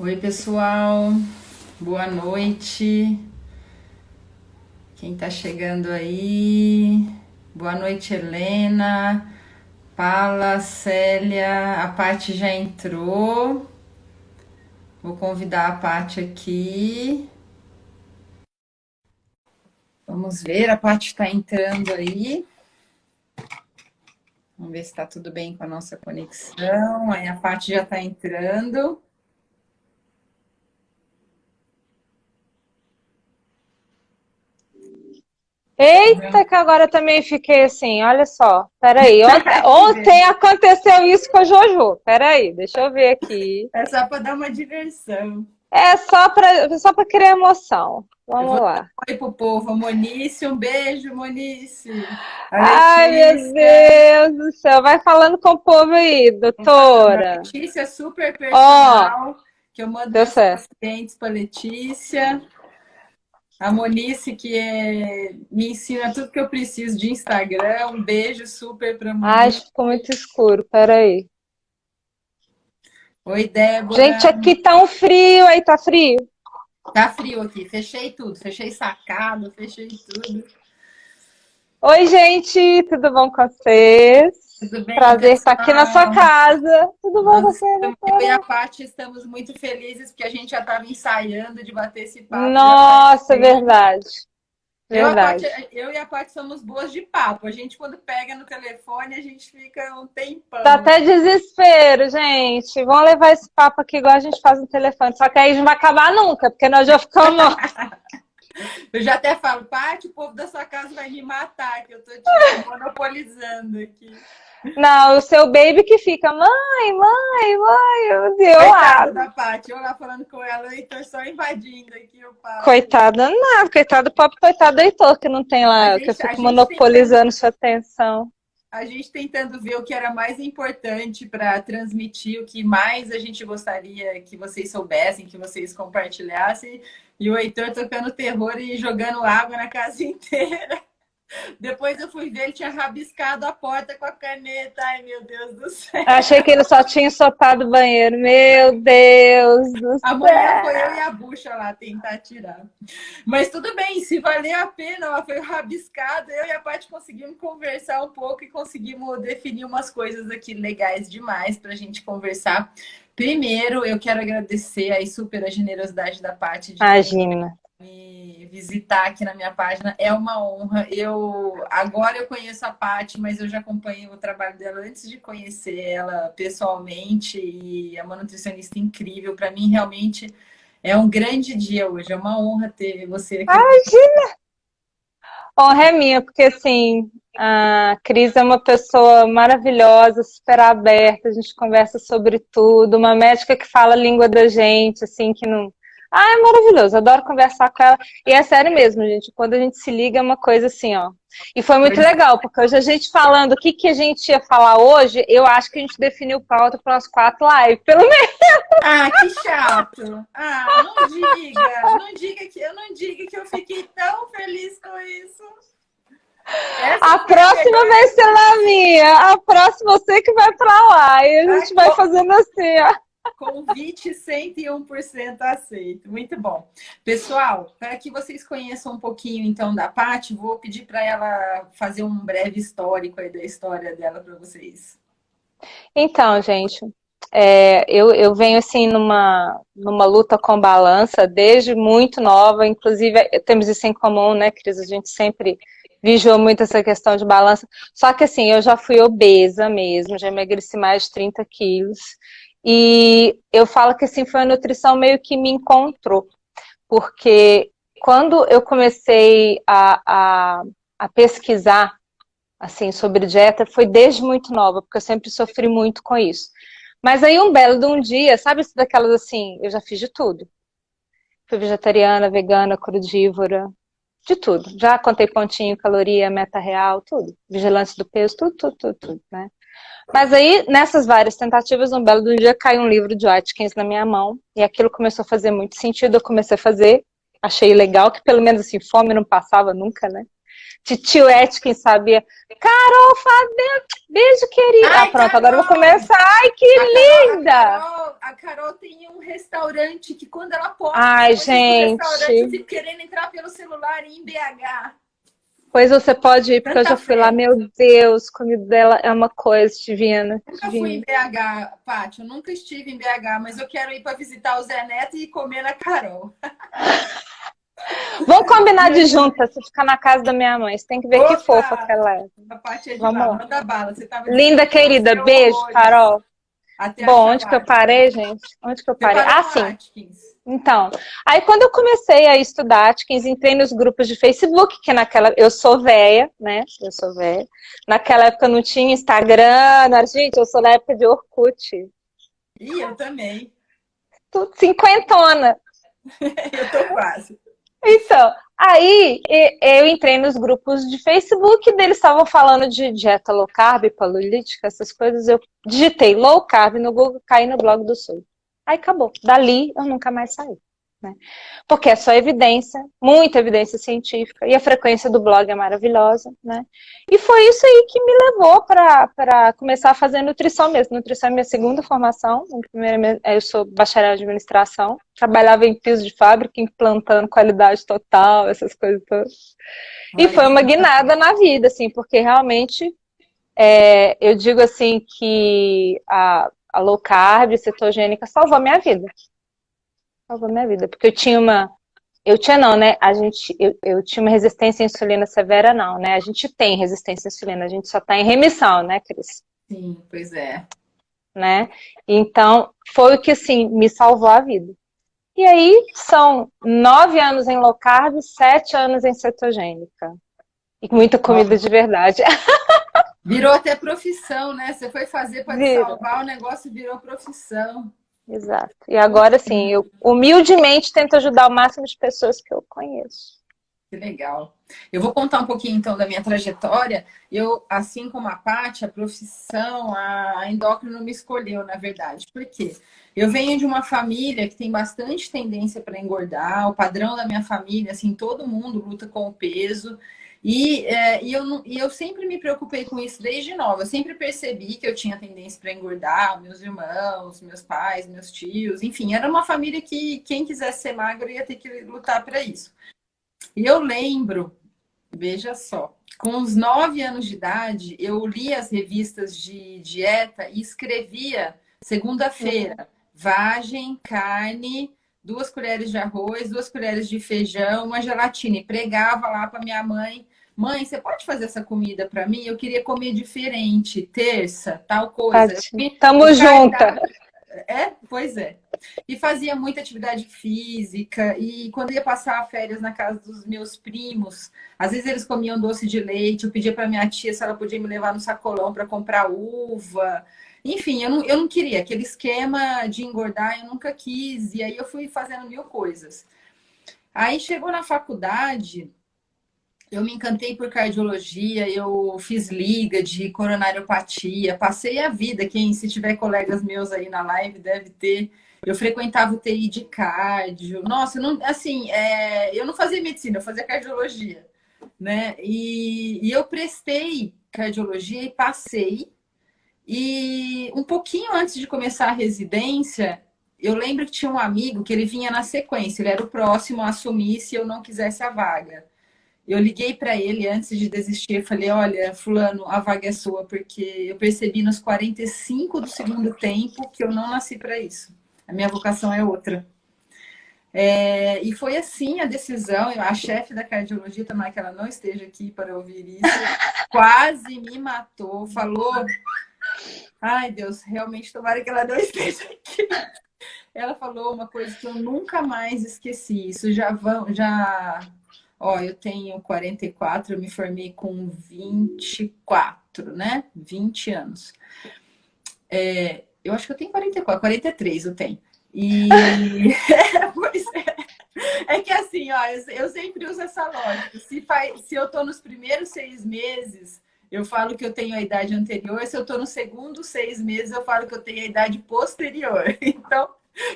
Oi, pessoal. Boa noite. Quem tá chegando aí? Boa noite, Helena, Paula, Célia. A Paty já entrou. Vou convidar a Paty aqui. Vamos ver, a Paty está entrando aí. Vamos ver se está tudo bem com a nossa conexão. Aí a Paty já está entrando. Eita, que agora eu também fiquei assim, olha só, peraí, Que bem. ontem aconteceu isso com a Jojo, peraí, deixa eu ver aqui. É só para dar uma diversão. É só pra criar emoção, Eu vamos vou dar lá. um oi pro povo. A Monice, um beijo, Monice. A Ai, meu Letícia, Deus do céu, vai falando com o povo aí, a doutora. Letícia é super Ó, personal, que eu mando deu meus certo. pacientes para Letícia. A Monice, me ensina tudo que eu preciso de Instagram. Um beijo super para Ai, Monice. ficou muito escuro, peraí. Oi, Débora. Gente, aqui tá um frio, aí tá frio? Tá frio aqui. Fechei tudo. Fechei sacado, fechei tudo. Oi, gente, tudo bom com vocês? Tudo bem, Prazer estar aqui na sua pessoal? casa. Tudo bom com Nós, você, eu e a doutora? Paty estamos muito felizes porque a gente já estava ensaiando de bater esse papo já faz Nossa, tempo. verdade. Verdade. Eu e a Paty somos boas de papo. A gente, quando pega no telefone, a gente fica um Dá tempão. até desespero, gente. Vamos levar esse papo aqui igual a gente faz no telefone. Só que aí não vai acabar nunca, porque nós já ficamos. Eu já até falo, Paty, o povo da sua casa vai me matar, que eu tô te monopolizando aqui. Não, o seu baby que fica, mãe, meu Deus, eu Coitada abro. da Paty, eu lá falando com ela, o Heitor só invadindo aqui o papo. Coitada, não, coitado do pobre, coitado do Heitor, que não tem lá, que eu A fico gente tentando monopolizando sua atenção. A gente tentando ver o que era mais importante para transmitir, o que mais a gente gostaria que vocês soubessem, que vocês compartilhassem, e o Heitor tocando terror e jogando água na casa inteira. Depois eu fui ver, ele tinha rabiscado a porta com a caneta. Ai, meu Deus do céu. Achei que ele só tinha ensopado o banheiro. Meu Deus do Amanhã foi eu e céu. a bucha lá tentar tirar. Mas tudo bem, se valer a pena, ela foi rabiscada. Eu e a Paty conseguimos conversar um pouco e conseguimos definir umas coisas aqui legais demais para a gente conversar. Primeiro, eu quero agradecer aí super a generosidade da Paty de ter Imagina. me visitar aqui na minha página. É uma honra. Agora eu conheço a Paty, mas eu já acompanhei o trabalho dela antes de conhecer ela pessoalmente e é uma nutricionista incrível. Para mim, realmente é um grande dia hoje. É uma honra ter você aqui. Honra é minha, porque assim, a Cris é uma pessoa maravilhosa, super aberta, a gente conversa sobre tudo, uma médica que fala a língua da gente, assim, que não. Ah, é maravilhoso, adoro conversar com ela. E é sério mesmo, gente, quando a gente se liga é uma coisa assim, ó. E foi muito Pois é. legal, porque hoje a gente falando o que, que a gente ia falar hoje, eu acho que a gente definiu pauta para as 4 lives, pelo menos. Ah, que chato. Ah, não diga que eu fiquei tão feliz com isso. Essa A foi a próxima melhor. vai ser na minha, a próxima você que vai para lá. E a Ai, gente vai fazendo assim, ó. convite 101% aceito. Muito bom. Pessoal, para que vocês conheçam um pouquinho então da Paty, vou pedir para ela fazer um breve histórico aí da história dela para vocês. Então, gente, eu venho assim numa luta com balança desde muito nova, inclusive temos isso em comum, né, Cris? A gente sempre vigiou muito essa questão de balança. Só que assim, eu já fui obesa mesmo, já emagreci mais de 30 quilos. E eu falo que assim, foi a nutrição meio que me encontrou, porque quando eu comecei a pesquisar assim, sobre dieta foi desde muito nova, porque eu sempre sofri muito com isso. Mas aí um belo de um dia, sabe daquelas assim, eu já fiz de tudo. Fui vegetariana, vegana, crudívora, de tudo. Já contei pontinho, caloria, meta real, tudo. Vigilante do peso, tudo, né? Mas aí, nessas várias tentativas, um belo de um dia caiu um livro de Atkins na minha mão, e aquilo começou a fazer muito sentido, eu comecei a fazer, achei legal, que pelo menos assim, fome não passava nunca, né? Titio Atkins sabia. Carol Fadel, beijo, querida. Ai, Pronto, agora eu vou Carol! começar. Ai, que linda! A Carol tem um restaurante que quando ela posta Ai, coisas do restaurante, eu gente. fico querendo entrar pelo celular em BH. Pois você pode ir, porque eu Tanta já fui lá. fé. Meu Deus, comida dela é uma coisa divina, Nunca fui em divina. BH, Paty, eu nunca estive em BH, mas eu quero ir para visitar o Zé Neto e comer na Carol. Vamos combinar de juntas, você ficar na casa da minha mãe. Você tem que ver que fofa que Opa! ela é. A Paty é de Vamos lá, lá. manda bala. Você estava Linda, dizendo que querida. você é Beijo, horrores Carol. até Bom, achar o onde que eu Atkins. parei, gente? Onde que eu Você parei? parou Ah, no sim. Atkins. Então, aí quando eu comecei a estudar Atkins, entrei nos grupos de Facebook, que naquela, eu sou velha, né? Eu sou velha. Naquela época não tinha Instagram, gente, eu sou da época de Orkut. E eu também. Tudo cinquentona. Eu tô quase. Então, aí eu entrei nos grupos de Facebook, deles estavam falando de dieta low carb, palolítica, essas coisas. Eu digitei low carb no Google, caí no blog do Sul. Aí acabou. Dali eu nunca mais saí. Né? Porque é só evidência, muita evidência científica, e a frequência do blog é maravilhosa, né? E foi isso aí que me levou para começar a fazer nutrição mesmo. Nutrição é minha segunda formação. Eu sou bacharel em administração, trabalhava em piso de fábrica, implantando qualidade total, essas coisas todas. E Olha foi que uma guinada na vida, assim, porque realmente eu digo assim que a low carb cetogênica salvou a minha vida. Salvou minha vida, porque eu tinha não, né? Eu tinha uma resistência à insulina severa, não, né? A gente tem resistência à insulina, a gente só tá em remissão, né, Cris? sim, pois é. Né? Então, foi o que, assim, me salvou a vida. E aí, são 9 anos em low carb, 7 anos em cetogênica. E muita comida de verdade. Virou até profissão, né? Você foi fazer para te Vira. salvar, o negócio virou profissão. Exato. E agora, assim, eu humildemente tento ajudar o máximo de pessoas que eu conheço. Que legal. Eu vou contar um pouquinho então da minha trajetória. Eu, assim como a Paty, a profissão, a endócrino me escolheu, na verdade. Por quê? Eu venho de uma família que tem bastante tendência para engordar. O padrão da minha família, assim, todo mundo luta com o peso. E eu sempre me preocupei com isso desde nova. Eu sempre percebi que eu tinha tendência para engordar, meus irmãos, meus pais, meus tios, enfim, era uma família que quem quisesse ser magro ia ter que lutar para isso. E eu lembro, veja só, com uns 9 anos de idade, eu li as revistas de dieta e escrevia segunda-feira, vagem, carne, 2 colheres de arroz, 2 colheres de feijão, uma gelatina. E pregava lá para minha mãe. Mãe, você pode fazer essa comida para mim? Eu queria comer diferente, terça, tal coisa. Tati, tamo O junta. cardápio pois é. E fazia muita atividade física. E quando ia passar férias na casa dos meus primos, às vezes eles comiam doce de leite. Eu pedia para minha tia se ela podia me levar no sacolão para comprar uva. Enfim, eu não queria. Aquele esquema de engordar, eu nunca quis. E aí eu fui fazendo mil coisas. Aí chegou na faculdade. Eu me encantei por cardiologia, eu fiz liga de coronariopatia, passei a vida, quem se tiver colegas meus aí na live deve ter. Eu frequentava o TI de cardio. Nossa, não, assim, eu não fazia medicina, eu fazia cardiologia, né? E eu prestei cardiologia e passei. E um pouquinho antes de começar a residência, eu lembro que tinha um amigo que ele vinha na sequência, ele era o próximo a assumir se eu não quisesse a vaga. Eu liguei para ele antes de desistir. Eu falei: olha, Fulano, a vaga é sua, porque eu percebi nos 45 do segundo tempo que eu não nasci para isso. A minha vocação é outra. E foi assim a decisão. A chefe da cardiologia, tomara que ela não esteja aqui para ouvir isso, quase me matou. Falou: ai, Deus, realmente tomara que ela não esteja aqui. Ela falou uma coisa que eu nunca mais esqueci. Isso já. Ó, eu tenho 44, eu me formei com 24, né? 20 anos. Eu acho que eu tenho 44, 43 eu tenho. E pois é que assim, ó, eu sempre uso essa lógica. Se eu tô nos primeiros 6 meses, eu falo que eu tenho a idade anterior. Se eu tô no segundo 6 meses, eu falo que eu tenho a idade posterior. Então,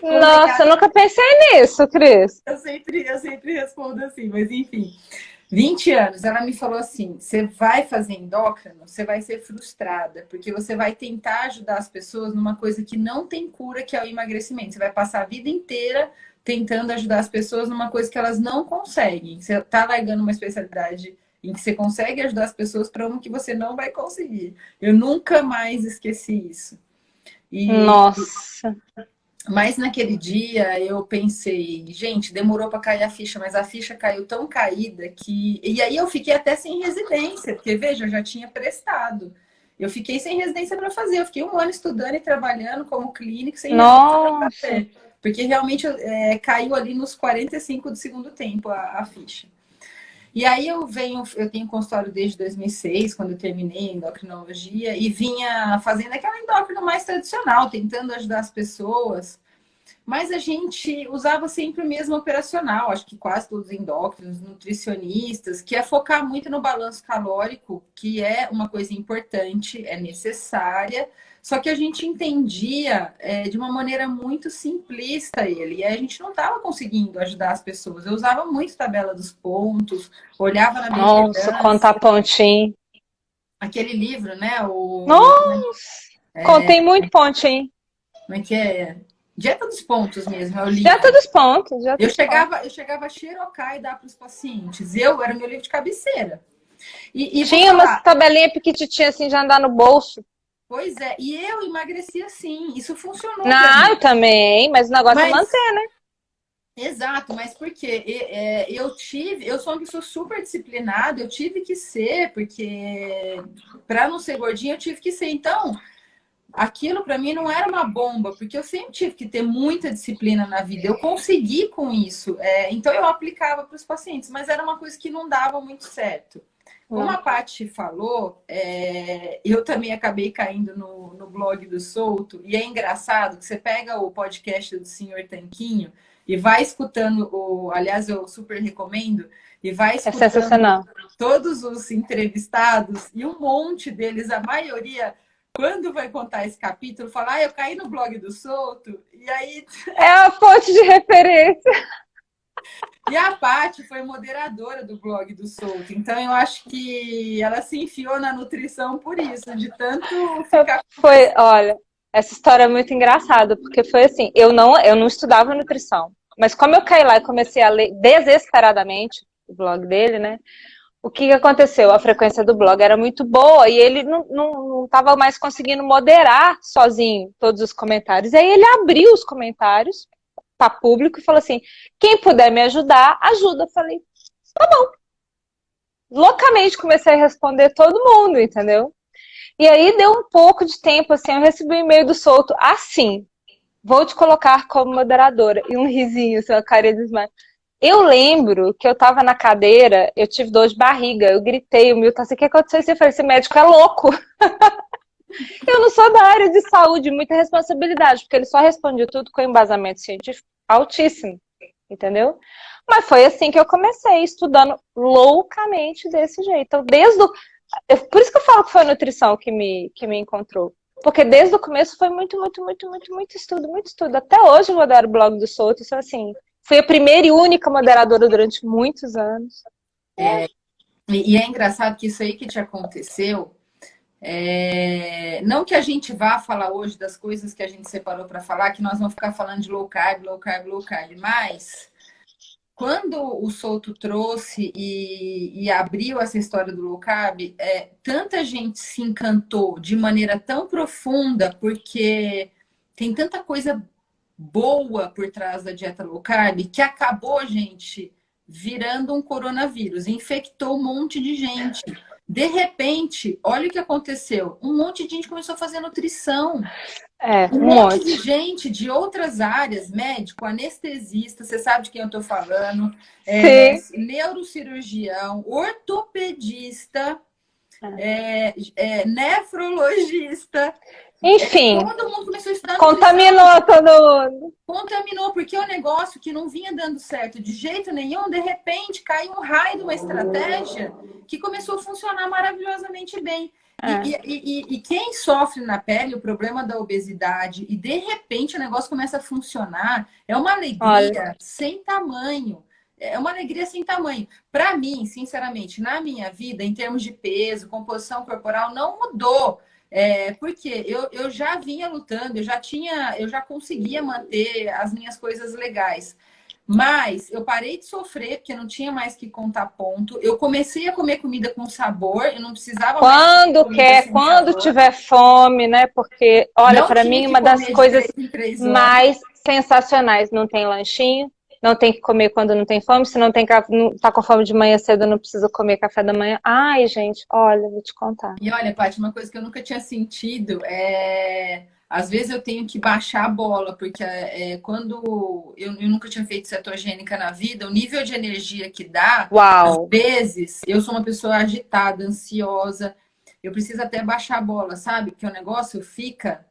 Nossa, eu nunca pensei nisso, Cris. Eu sempre respondo assim, mas enfim. 20 anos, ela me falou assim: você vai fazer endócrino, você vai ser frustrada, porque você vai tentar ajudar as pessoas numa coisa que não tem cura, que é o emagrecimento. Você vai passar a vida inteira tentando ajudar as pessoas numa coisa que elas não conseguem. Você está largando uma especialidade em que você consegue ajudar as pessoas para uma que você não vai conseguir. Eu nunca mais esqueci isso. E Nossa. mas naquele dia eu pensei, gente, demorou para cair a ficha, mas a ficha caiu tão caída que. E aí eu fiquei até sem residência, porque veja, eu já tinha prestado. Eu fiquei sem residência para fazer, eu fiquei um ano estudando e trabalhando como clínico sem residência para Nossa. fazer. Porque realmente caiu ali nos 45 do segundo tempo a ficha. E aí eu tenho consultório desde 2006, quando eu terminei a endocrinologia, e vinha fazendo aquela endócrina mais tradicional, tentando ajudar as pessoas. Mas a gente usava sempre o mesmo operacional, acho que quase todos os endócrinos, nutricionistas, que é focar muito no balanço calórico, que é uma coisa importante, é necessária, só que a gente entendia de uma maneira muito simplista ele, e a gente não estava conseguindo ajudar as pessoas. Eu usava muito tabela dos pontos, olhava na Nossa, bioimpedância, contar pontinho. aquele livro, né? Nossa, contei muito pontinho. Como é que é? Dieta dos pontos mesmo, é o Já livro. todos os pontos, já Eu todos os pontos. chegava, eu chegava a xerocar e dar para os pacientes. Eu era o meu livro de cabeceira. E vou Tinha umas falar, tabelinhas pequititinhas assim, já andar no bolso. pois é, e eu emagreci assim. Isso funcionou para Não, mim. eu também, mas o negócio é Mas, manter, né? exato, mas por quê? Eu sou uma pessoa super disciplinada, eu tive que ser, porque para não ser gordinha eu tive que ser. Então, aquilo para mim não era uma bomba, porque eu sempre tive que ter muita disciplina na vida. Eu consegui com isso. Então eu aplicava para os pacientes, mas era uma coisa que não dava muito certo. Como a Não. Paty falou, eu também acabei caindo no blog do Souto, e é engraçado que você pega o podcast do Senhor Tanquinho e vai escutando, aliás, eu super recomendo, e vai É escutando sensacional. todos os entrevistados, e um monte deles, a maioria, quando vai contar esse capítulo, fala, eu caí no blog do Souto, e aí É a fonte de referência. e a Paty foi moderadora do blog do Souto, então eu acho que ela se enfiou na nutrição por isso, de tanto ficar Foi, olha, essa história é muito engraçada, porque foi assim, eu não estudava nutrição, mas como eu caí lá e comecei a ler desesperadamente o blog dele, né? O que aconteceu? A frequência do blog era muito boa e ele não estava mais conseguindo moderar sozinho todos os comentários. E aí ele abriu os comentários para público e falou assim: quem puder me ajudar, ajuda. Eu falei, loucamente comecei a responder todo mundo, entendeu? E aí deu um pouco de tempo, assim, eu recebi um e-mail do Souto, assim, vou te colocar como moderadora. E um risinho, assim, a cara desmaia. Eu lembro que eu tava na cadeira, eu tive dor de barriga, eu gritei, o Milton assim, o que aconteceu? Eu falei, esse médico é louco. Eu não sou da área de saúde, muita responsabilidade, porque ele só respondia tudo com embasamento científico altíssimo, entendeu? Mas foi assim que eu comecei, estudando loucamente desse jeito. Então, por isso que eu falo que foi a nutrição que me encontrou. Porque desde o começo foi muito, muito, muito, muito, muito estudo, muito estudo. Até hoje eu modero o blog do Souto, então assim, fui a primeira e única moderadora durante muitos anos. E é engraçado que isso aí que te aconteceu, não que a gente vá falar hoje das coisas que a gente separou para falar, que nós vamos ficar falando de low carb, low carb, low carb, mas quando o Souto trouxe e abriu essa história do low carb, tanta gente se encantou de maneira tão profunda, porque tem tanta coisa boa por trás da dieta low carb que acabou, gente, virando um coronavírus, infectou um monte de gente. De repente, olha o que aconteceu: um monte de gente começou a fazer nutrição. É, Um um monte de monte. gente de outras áreas, médico, anestesista, você sabe de quem eu estou falando, Sim. neurocirurgião, ortopedista, nefrologista. Enfim, Todo mundo começou a estudar contaminou todo mundo. Contaminou, porque é um negócio que não vinha dando certo de jeito nenhum, de repente caiu um raio de uma estratégia que começou a funcionar maravilhosamente bem. E quem sofre na pele o problema da obesidade e de repente o negócio começa a funcionar, é uma alegria sem tamanho. É uma alegria sem tamanho. Para mim, sinceramente, na minha vida, em termos de peso, composição corporal, não mudou. Porque eu já vinha lutando, eu já conseguia manter as minhas coisas legais. Mas eu parei de sofrer, porque não tinha mais que contar ponto. Eu comecei a comer comida com sabor, eu não precisava mais quando quer, quando sabor. tiver fome, né? Porque, olha, para mim, uma das coisas mais sensacionais, não tem lanchinho, não tem que comer quando não tem fome, se não tem não tá com fome de manhã cedo, não precisa comer café da manhã. Ai, gente, olha, vou te contar. E olha, Paty, uma coisa que eu nunca tinha sentido às vezes eu tenho que baixar a bola, porque quando eu nunca tinha feito cetogênica na vida, o nível de energia que dá, Uau. às vezes, eu sou uma pessoa agitada, ansiosa, eu preciso até baixar a bola, sabe? Que o negócio fica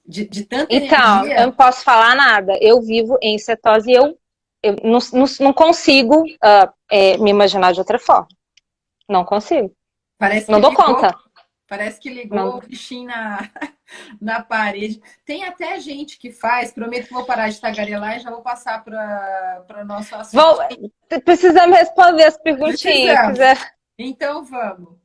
de tanta energia. Eu não posso falar nada. Eu vivo em cetose e eu não consigo me imaginar de outra forma. Não consigo. Não dou conta. Parece que ligou o bichinho na parede. Tem até gente que faz, prometo que vou parar de tagarelar e já vou passar para o nosso assunto. Precisamos responder as perguntinhas. Então vamos.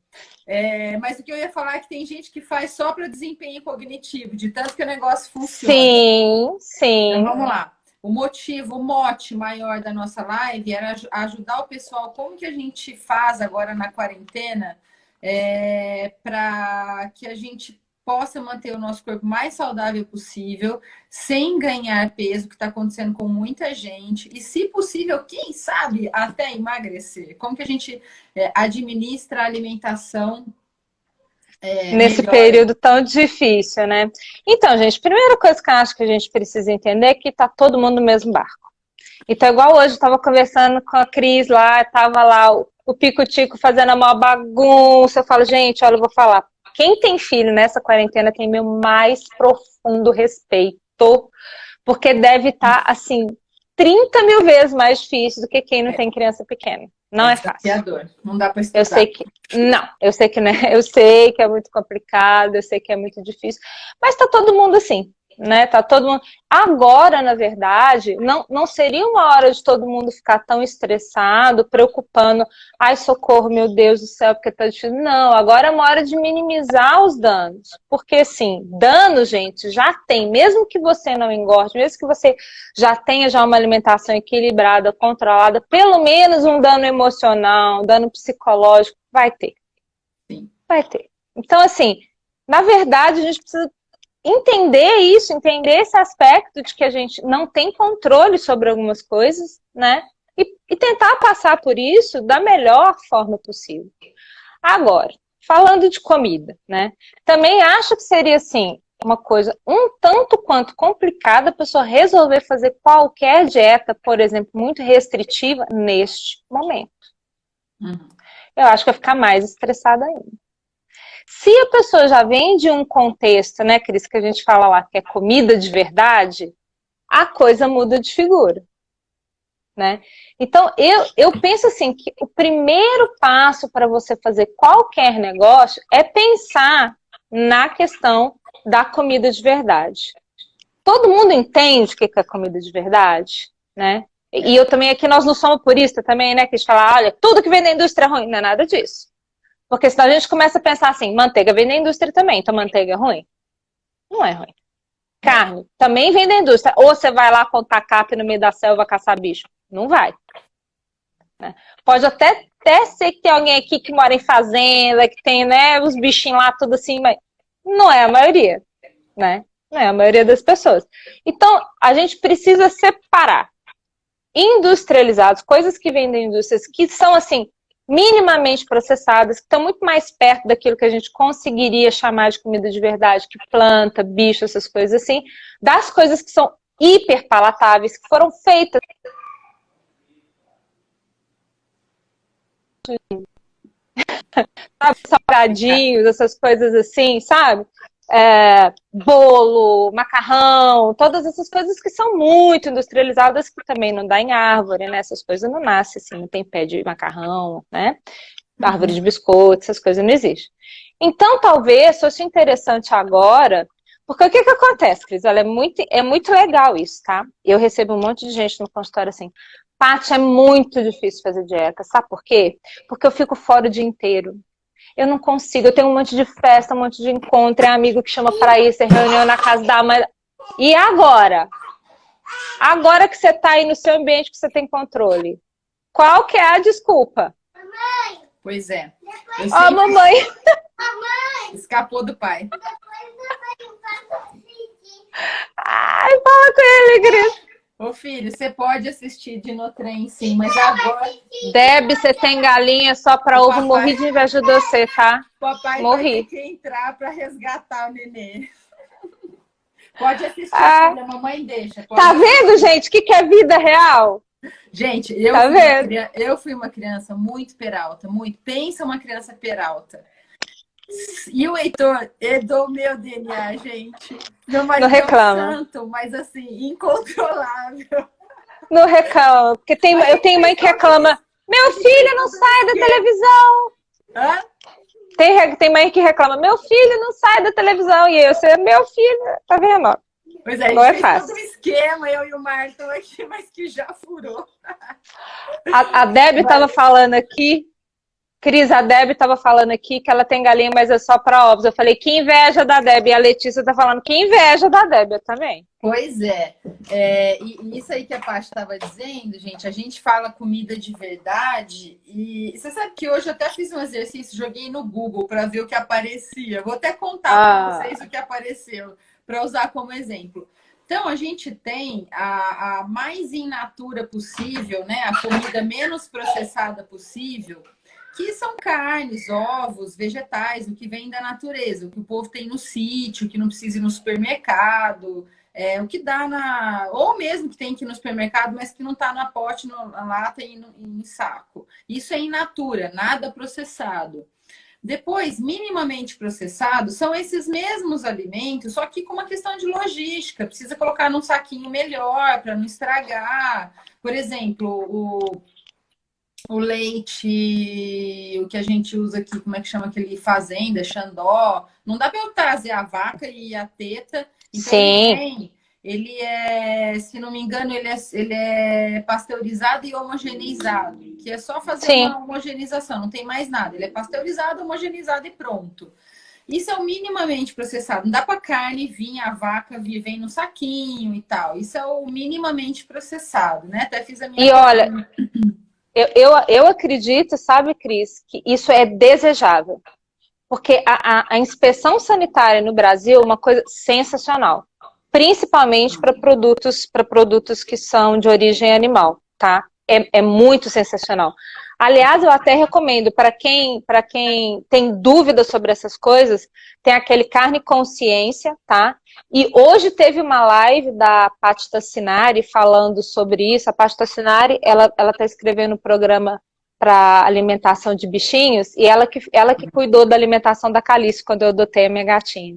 Mas o que eu ia falar é que tem gente que faz só para desempenho cognitivo, de tanto que o negócio funciona. Sim, sim. Então vamos lá. O mote maior da nossa live era ajudar o pessoal como que a gente faz agora na quarentena para que a gente possa manter o nosso corpo mais saudável possível, sem ganhar peso, que está acontecendo com muita gente, e se possível, quem sabe, até emagrecer. Como que a gente administra a alimentação nesse melhor, período tão difícil, né? Então, gente, primeira coisa que eu acho que a gente precisa entender é que tá todo mundo no mesmo barco. Então, igual hoje, eu estava conversando com a Cris lá, tava lá o Pico-Tico fazendo a maior bagunça. Eu falo, gente, olha, eu vou falar. Quem tem filho nessa quarentena tem meu mais profundo respeito, porque deve estar, assim, 30 mil vezes mais difícil do que quem não tem criança pequena. Não é fácil. Não dá para estudar. Eu sei que não, eu sei que né, eu sei que é muito complicado, eu sei que é muito difícil, mas tá todo mundo assim, né? Tá todo mundo. Agora, na verdade, não seria uma hora de todo mundo ficar tão estressado, preocupando, ai, socorro, meu Deus do céu, porque tá difícil. Não, agora é uma hora de minimizar os danos, porque assim, danos, gente, já tem, mesmo que você não engorde, mesmo que você já tenha uma alimentação equilibrada, controlada, pelo menos um dano emocional, um dano psicológico, vai ter. Sim. Vai ter. Então, assim, na verdade, a gente precisa entender isso, entender esse aspecto de que a gente não tem controle sobre algumas coisas, né? E tentar passar por isso da melhor forma possível. Agora, falando de comida, né? Também acho que seria, assim, uma coisa um tanto quanto complicada a pessoa resolver fazer qualquer dieta, por exemplo, muito restritiva neste momento. Eu acho que vai ficar mais estressada ainda. Se a pessoa já vem de um contexto, né, Cris, que a gente fala lá que é comida de verdade, a coisa muda de figura, né? Então, eu penso assim, que o primeiro passo para você fazer qualquer negócio é pensar na questão da comida de verdade. Todo mundo entende o que é comida de verdade, né? E eu também, aqui nós não somos puristas também, né? Que a gente fala, olha, tudo que vem da indústria é ruim. Não é nada disso. Porque senão a gente começa a pensar assim, manteiga vem da indústria também, então manteiga é ruim? Não é ruim. Carne também vem da indústria. Ou você vai lá contar cap no meio da selva caçar bicho? Não vai. Né? Pode até ser que tem alguém aqui que mora em fazenda, que tem, né, os bichinhos lá, tudo assim, mas não é a maioria, né? Não é a maioria das pessoas. Então, a gente precisa separar industrializados, coisas que vêm da indústria, que são, assim, minimamente processadas, que estão muito mais perto daquilo que a gente conseguiria chamar de comida de verdade, que planta, bicho, essas coisas assim, das coisas que são hiper palatáveis, que foram feitas salgadinhos, essas coisas assim, sabe? Bolo, macarrão, todas essas coisas que são muito industrializadas, que também não dá em árvore, né? Essas coisas não nascem assim, não tem pé de macarrão, né? Árvore de biscoito, essas coisas não existem. Então, talvez fosse interessante agora, porque o que acontece, Cris? Olha, é muito legal isso, tá? Eu recebo um monte de gente no consultório assim, Paty, é muito difícil fazer dieta, sabe por quê? Porque eu fico fora o dia inteiro. Eu não consigo, eu tenho um monte de festa, um monte de encontro, é amigo que chama para isso, é reunião na casa da mãe. E agora? Agora que você tá aí no seu ambiente que você tem controle, qual que é a desculpa? Pois é. Ó, mamãe! Escapou do pai. Ai, fala com ele, Cris. Ô filho, você pode assistir Dinotrem, sim, mas agora... Deb, você tem galinha só pra ovo, papai... morri de inveja de você, tá? Papai morri. Vai ter que entrar pra resgatar o nenê. Pode assistir, filha, a mamãe deixa. Pode tá vendo, gente? O que é vida real? Gente, eu fui uma criança muito peralta, muito. Pensa uma criança peralta. E o Heitor herdou meu DNA, gente. Meu marido não reclama. É um santo, mas assim, incontrolável. Não reclama, porque eu tenho mãe que reclama, meu filho não sai da televisão. Hã? Tem mãe que reclama, meu filho não sai da televisão. E eu sei, meu filho, tá vendo? Pois é, não a gente é fácil. Todo um esquema, eu e o Marton aqui, mas que já furou. A Deb estava falando aqui, Cris, a Deb estava falando aqui que ela tem galinha, mas é só para ovos. Eu falei, que inveja da Deb. E a Letícia está falando, que inveja da Deb, eu também. Pois é. E isso aí que a Paty estava dizendo, gente, a gente fala comida de verdade e você sabe que hoje eu até fiz um exercício, joguei no Google para ver o que aparecia. Vou até contar para vocês o que apareceu, para usar como exemplo. Então, a gente tem a mais in natura possível, né? A comida menos processada possível, que são carnes, ovos, vegetais, o que vem da natureza, o que o povo tem no sítio, que não precisa ir no supermercado, o que dá ou mesmo que tem que ir no supermercado, mas que não está na pote, na lata e em saco. Isso é in natura, nada processado. Depois, minimamente processado, são esses mesmos alimentos, só que com uma questão de logística. Precisa colocar num saquinho melhor para não estragar. Por exemplo, o leite, o que a gente usa aqui, como é que chama aquele fazenda, Xandó. Não dá para eu trazer a vaca e a teta. Então, sim. Ele é, se não me engano, ele é pasteurizado e homogeneizado, que é só fazer uma homogeneização, não tem mais nada. Ele é pasteurizado, homogeneizado e pronto. Isso é o minimamente processado. Não dá para carne vir, a vaca vem no saquinho e tal. Isso é o minimamente processado, né? Até fiz a minha... E olha, eu acredito, sabe, Cris, que isso é desejável. Porque a inspeção sanitária no Brasil é uma coisa sensacional. Principalmente para produtos que são de origem animal, tá? É muito sensacional. Aliás, eu até recomendo para quem tem dúvida sobre essas coisas, tem aquele Carne Consciência, tá? E hoje teve uma live da Paty Tassinari falando sobre isso. A Paty Tassinari, ela tá escrevendo um programa para alimentação de bichinhos e ela que cuidou da alimentação da Calice quando eu adotei a minha gatinha.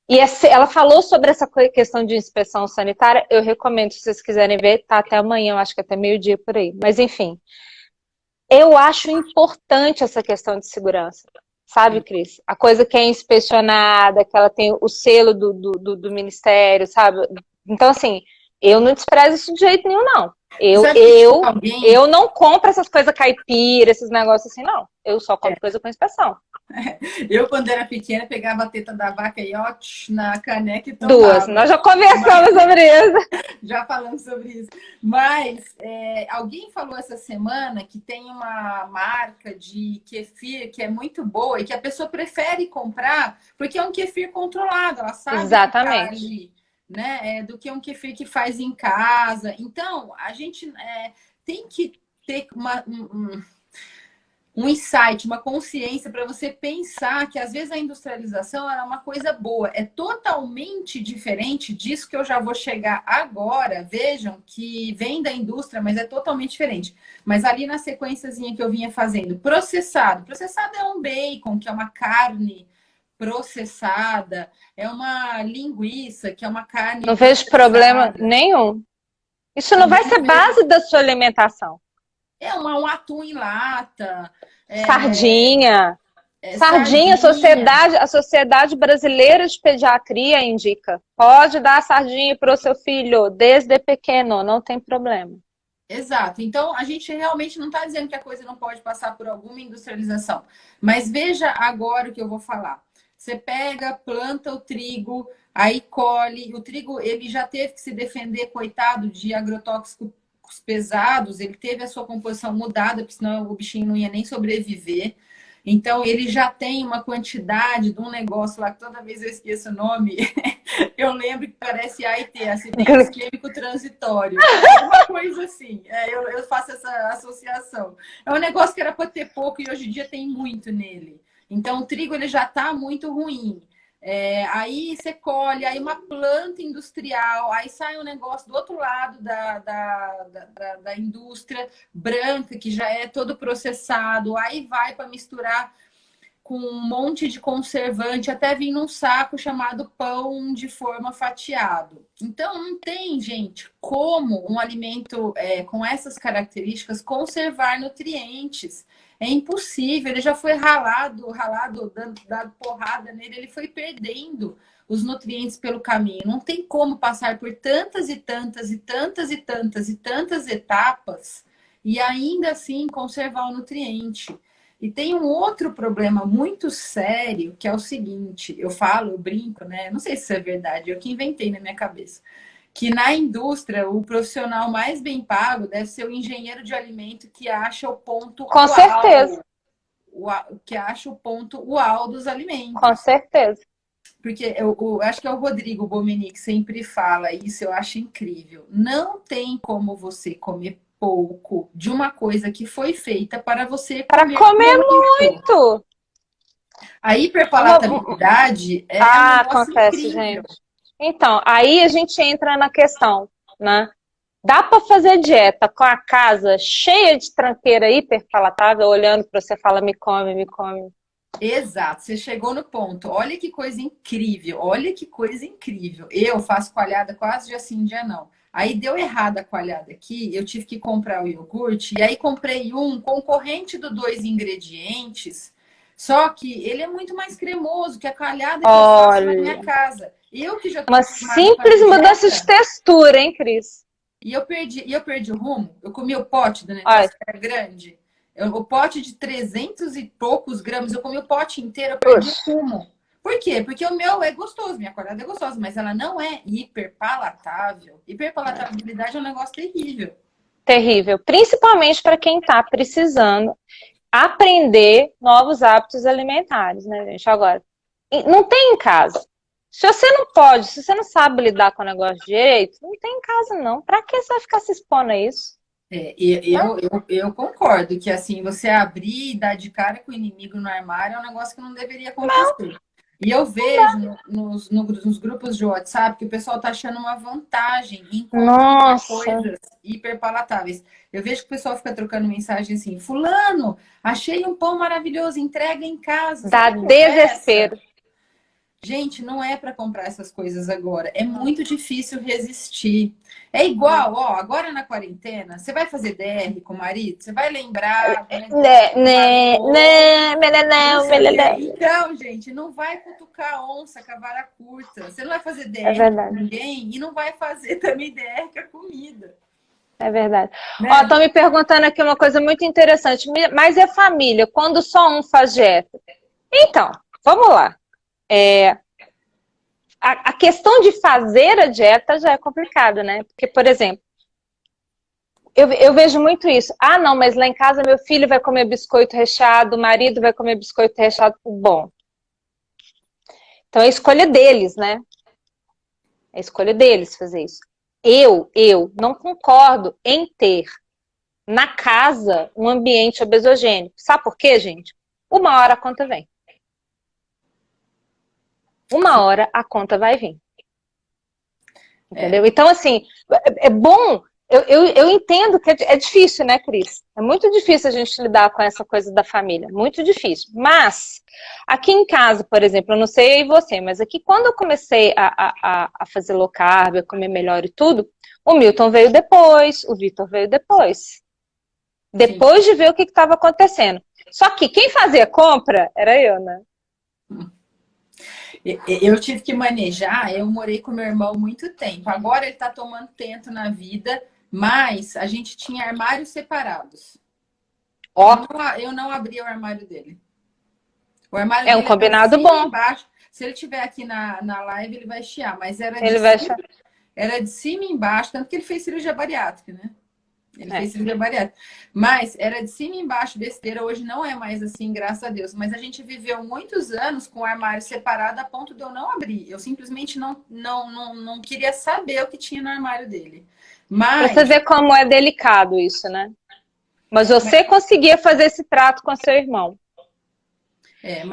E ela falou sobre essa questão de inspeção sanitária. Eu recomendo, se vocês quiserem ver, tá até amanhã, eu acho que até meio-dia por aí. Mas, enfim, eu acho importante essa questão de segurança. Sabe, Cris? A coisa que é inspecionada, que ela tem o selo do ministério, sabe? Então, assim, eu não desprezo isso de jeito nenhum, não. Eu não compro essas coisas caipira, esses negócios assim, não. Eu só compro coisa com inspeção. Eu, quando era pequena, pegava a teta da vaca e ó, na caneca e tomava. Duas, nós já conversamos sobre isso. Já falamos sobre isso. Mas alguém falou essa semana que tem uma marca de kefir que é muito boa e que a pessoa prefere comprar porque é um kefir controlado, ela sabe que tá ali, né? Do que um kefir que faz em casa. Então, a gente tem que ter um insight, uma consciência para você pensar que às vezes a industrialização era uma coisa boa. É totalmente diferente disso que eu já vou chegar agora. Vejam que vem da indústria, mas é totalmente diferente. Mas ali na sequenciazinha que eu vinha fazendo, processado. Processado é um bacon, que é uma carne processada, é uma linguiça, que é uma carne Não vejo problema processada. nenhum. Isso não vai Também ser não vejo. base da sua alimentação. É um atum em lata, Sardinha. Sardinha, sardinha. a Sociedade Brasileira de Pediatria indica. Pode dar sardinha para o seu filho desde pequeno, não tem problema. Exato. Então, a gente realmente não está dizendo que a coisa não pode passar por alguma industrialização. Mas veja agora o que eu vou falar. Você pega, planta o trigo, aí colhe. O trigo, ele já teve que se defender, coitado, de agrotóxicos pesados. Ele teve a sua composição mudada, porque senão o bichinho não ia nem sobreviver. Então, ele já tem uma quantidade de um negócio lá, que toda vez eu esqueço o nome, eu lembro que parece AIT, acidente isquêmico transitório. É alguma coisa assim. Eu faço essa associação. É um negócio que era para ter pouco e hoje em dia tem muito nele. Então, o trigo ele já está muito ruim. Aí você colhe, aí uma planta industrial, aí sai um negócio do outro lado da indústria branca, que já é todo processado, aí vai para misturar com um monte de conservante, até vir num saco chamado pão de forma fatiado. Então, não tem, gente, como um alimento com essas características conservar nutrientes. É impossível, ele já foi ralado, dado porrada nele, ele foi perdendo os nutrientes pelo caminho. Não tem como passar por tantas e tantas e tantas e tantas e tantas etapas e ainda assim conservar o nutriente. E tem um outro problema muito sério, que é o seguinte, eu brinco, né? Não sei se isso é verdade, eu que inventei na minha cabeça. Que na indústria, o profissional mais bem pago deve ser o engenheiro de alimento que acha o ponto Com certeza, uau, que acha o ponto uau dos com alimentos. certeza. Porque eu acho que é o Rodrigo Bomini que sempre fala isso, eu acho incrível. Não tem como você comer pouco de uma coisa que foi feita para você Para comer comer muito. muito. A Uma- hiperpalatabilidade é um Ah, negócio acontece, incrível. gente. Então, aí a gente entra na questão, né? Dá para fazer dieta com a casa cheia de tranqueira hiperpalatável, olhando para você e fala, me come, me come. Exato, você chegou no ponto. Olha que coisa incrível, olha que coisa incrível. Eu faço coalhada quase dia sim, dia não. Aí deu errado a coalhada aqui, eu tive que comprar o iogurte, e aí comprei um concorrente do dois ingredientes, só que ele é muito mais cremoso que a coalhada que eu faço na minha Olha, casa. Eu que já estou uma acostumada a simples fazer mudança de dieta, textura, hein, Cris? e eu perdi o rumo. Eu comi o pote do Olha, negócio que era grande. O pote de 300 e poucos gramas, eu comi o pote inteiro, eu perdi o puxa, rumo. Por quê? Porque o meu é gostoso, minha colherada é gostosa, mas ela não é hiperpalatável. Hiperpalatabilidade é um negócio terrível. terrível. Principalmente para quem está precisando aprender novos hábitos alimentares, né, gente? Agora, não tem em casa. Se você não pode, se você não sabe lidar com o negócio direito, não tem em casa, não. Para que você vai ficar se expondo a isso? Eu concordo que assim, você abrir e dar de cara com o inimigo no armário é um negócio que não deveria acontecer. E eu vejo nos grupos de WhatsApp que o pessoal está achando uma vantagem em comprar Nossa, coisas hiperpalatáveis. Eu vejo que o pessoal fica trocando mensagem assim: Fulano, achei um pão maravilhoso, entrega em casa. Você dá quer conversa? desespero. Gente, não é para comprar essas coisas agora. É muito difícil resistir. É igual, ó, agora na quarentena, você vai fazer DR com o marido, você vai lembrar do negócio Né, que né, marcou, né, e não meleléu, sei o quê. meleléu. Então, gente, não vai cutucar a onça com a vara curta. Você não vai fazer É DR com verdade, ninguém e não vai fazer também DR com a comida, é verdade. Ó, né? estão me perguntando aqui uma coisa muito interessante. Mas é família, quando só um faz dieta? Então, vamos lá. A questão de fazer a dieta já é complicada, né? Porque, por exemplo, eu vejo muito isso. Ah, não, mas lá em casa meu filho vai comer biscoito recheado, o marido vai comer biscoito recheado. Bom, então é a escolha deles, né? É a escolha deles fazer isso. Eu não concordo em ter. na casa um ambiente obesogênico. Sabe por quê, gente? Uma hora a conta vem. Uma hora a conta vai vir. Entendeu? Então, assim, é bom. Eu entendo que é difícil, né, Cris? É muito difícil a gente lidar com essa coisa da família. Muito difícil. Mas, aqui em casa, por exemplo, eu não sei aí você, mas aqui quando eu comecei a fazer low carb, a comer melhor e tudo, o Milton veio depois, o Vitor veio depois. Depois de ver o que estava acontecendo. Só que quem fazia compra era eu, né? Eu tive que manejar, eu morei com meu irmão muito tempo. Agora ele tá tomando tento na vida, mas a gente tinha armários separados. Ó, Eu não abri o armário dele. O armário é um dele era combinado assim bom. embaixo. Se ele estiver aqui na live, ele vai chiar, mas Ele vai achar. era de cima e embaixo, tanto que ele fez cirurgia bariátrica, né? Ele É. fez cirurgia bariátrica. Mas era de cima e embaixo, besteira. Hoje não é mais assim, graças a Deus. Mas a gente viveu muitos anos com o armário separado a ponto de eu não abrir. Eu simplesmente não queria saber o que tinha no armário dele. Pra você ver como é delicado isso, né? Mas você conseguia fazer esse trato com seu irmão.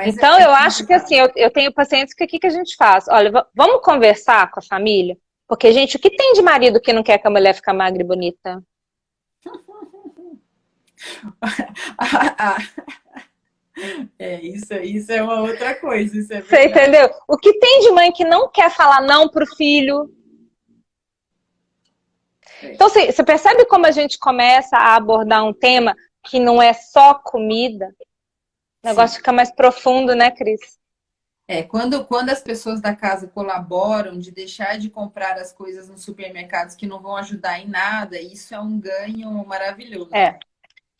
Então, eu acho que assim, eu tenho pacientes que o que a gente faz? Olha, vamos conversar com a família? Porque, gente, o que tem de marido que não quer que a mulher fique magra e bonita? Isso é uma outra coisa. Isso é Você entendeu? O que tem de mãe que não quer falar não pro filho? Então, você percebe como a gente começa a abordar um tema que não é só comida? O negócio fica mais profundo, né, Cris? Quando as pessoas da casa colaboram de deixar de comprar as coisas nos supermercados que não vão ajudar em nada, isso é um ganho maravilhoso.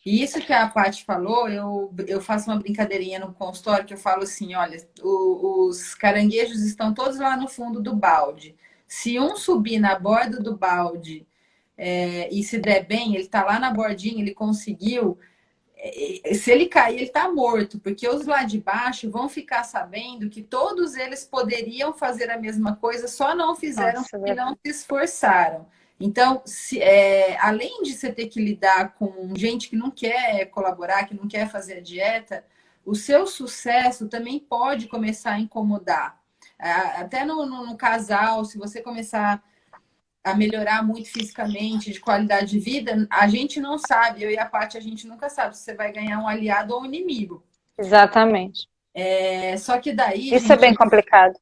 E isso que a Paty falou, eu faço uma brincadeirinha no consultório que eu falo assim, olha, os caranguejos estão todos lá no fundo do balde. Se um subir na borda do balde e se der bem, ele está lá na bordinha, ele conseguiu. Se ele cair, ele está morto, porque os lá de baixo vão ficar sabendo que todos eles poderiam fazer a mesma coisa, só não fizeram porque não se esforçaram. Então, além de você ter que lidar com gente que não quer colaborar, que não quer fazer a dieta, o seu sucesso também pode começar a incomodar. Até no casal, se você começar a melhorar muito fisicamente, de qualidade de vida, a gente não sabe, eu e a Paty, a gente nunca sabe se você vai ganhar um aliado ou um inimigo. Exatamente. Só que daí, isso gente, é bem complicado.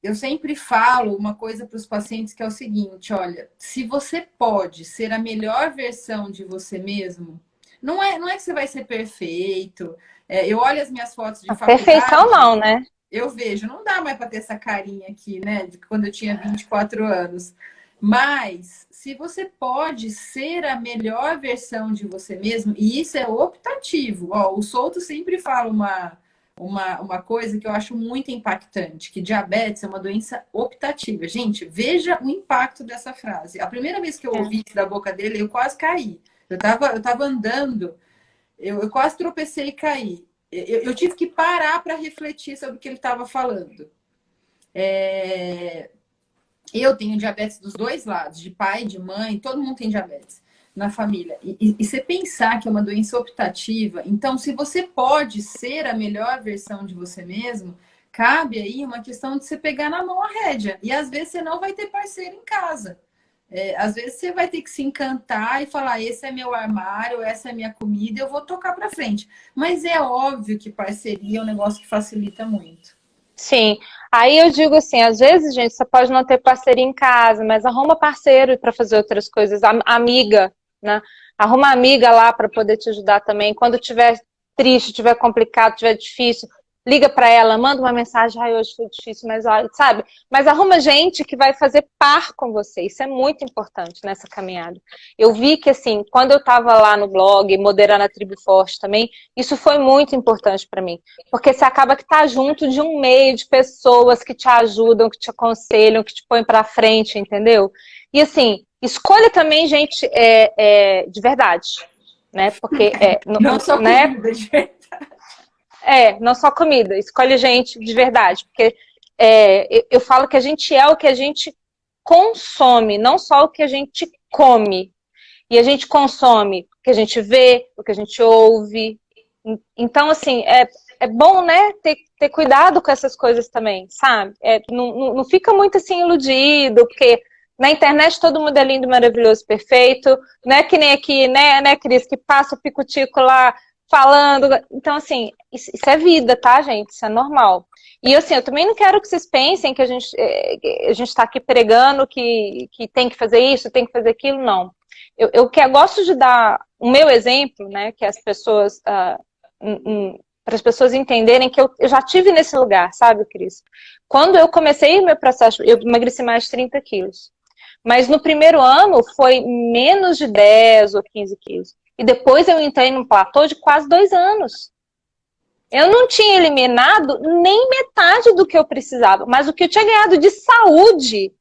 Eu sempre falo uma coisa para os pacientes que é o seguinte, olha, se você pode ser a melhor versão de você mesmo, não é que você vai ser perfeito. Eu olho as minhas fotos de faculdade... Perfeição não, né? Eu vejo, não dá mais para ter essa carinha aqui, né? De quando eu tinha 24 anos. Mas, se você pode ser a melhor versão de você mesmo, e isso é optativo, o Souto sempre fala uma coisa que eu acho muito impactante, que diabetes é uma doença optativa. Gente, veja o impacto dessa frase. A primeira vez que eu ouvi isso da boca dele, eu quase caí. Eu tava andando, eu quase tropecei e caí. Eu tive que parar para refletir sobre o que ele estava falando. Eu tenho diabetes dos dois lados, de pai, de mãe, todo mundo tem diabetes na família. E você pensar que é uma doença optativa, então se você pode ser a melhor versão de você mesmo, cabe aí uma questão de você pegar na mão a rédea. E às vezes você não vai ter parceiro em casa. Às vezes você vai ter que se encantar e falar, esse é meu armário, essa é minha comida, eu vou tocar para frente. Mas é óbvio que parceria é um negócio que facilita muito. Sim, aí eu digo assim, às vezes, gente, você pode não ter parceria em casa, mas arruma parceiro para fazer outras coisas, amiga, né? Arruma amiga lá para poder te ajudar também. Quando tiver triste, tiver complicado, tiver difícil, liga para ela, manda uma mensagem, ai, hoje foi difícil, mas olha, sabe? Mas arruma gente que vai fazer par com você, isso é muito importante nessa caminhada. Eu vi que, assim, quando eu estava lá no blog, moderando a Tribo Forte também, isso foi muito importante para mim, porque você acaba que tá junto de um meio de pessoas que te ajudam, que te aconselham, que te põem para frente, entendeu? E, assim, escolha também gente de verdade, né? Porque não só né? comida de verdade. Não só comida, escolhe gente de verdade, porque eu falo que a gente é o que a gente consome, não só o que a gente come. E a gente consome que a gente vê, o que a gente ouve. Então, assim, é bom, né, ter cuidado com essas coisas também, sabe? Não fica muito assim iludido, porque na internet todo mundo é lindo, maravilhoso, perfeito. Não é que nem aqui, né, Cris, que passa o pico-tico lá falando. Então, assim, isso é vida, tá, gente? Isso é normal. E, assim, eu também não quero que vocês pensem que a gente está aqui pregando que tem que fazer isso, tem que fazer aquilo, não. Eu gosto de dar o meu exemplo, né, que as pessoas, para as pessoas entenderem que eu já tive nesse lugar, sabe, Cris? Quando eu comecei o meu processo, eu emagreci mais de 30 quilos. Mas no primeiro ano foi menos de 10 ou 15 quilos. E depois eu entrei num platô de quase 2 anos. Eu não tinha eliminado nem metade do que eu precisava, mas o que eu tinha ganhado de saúde,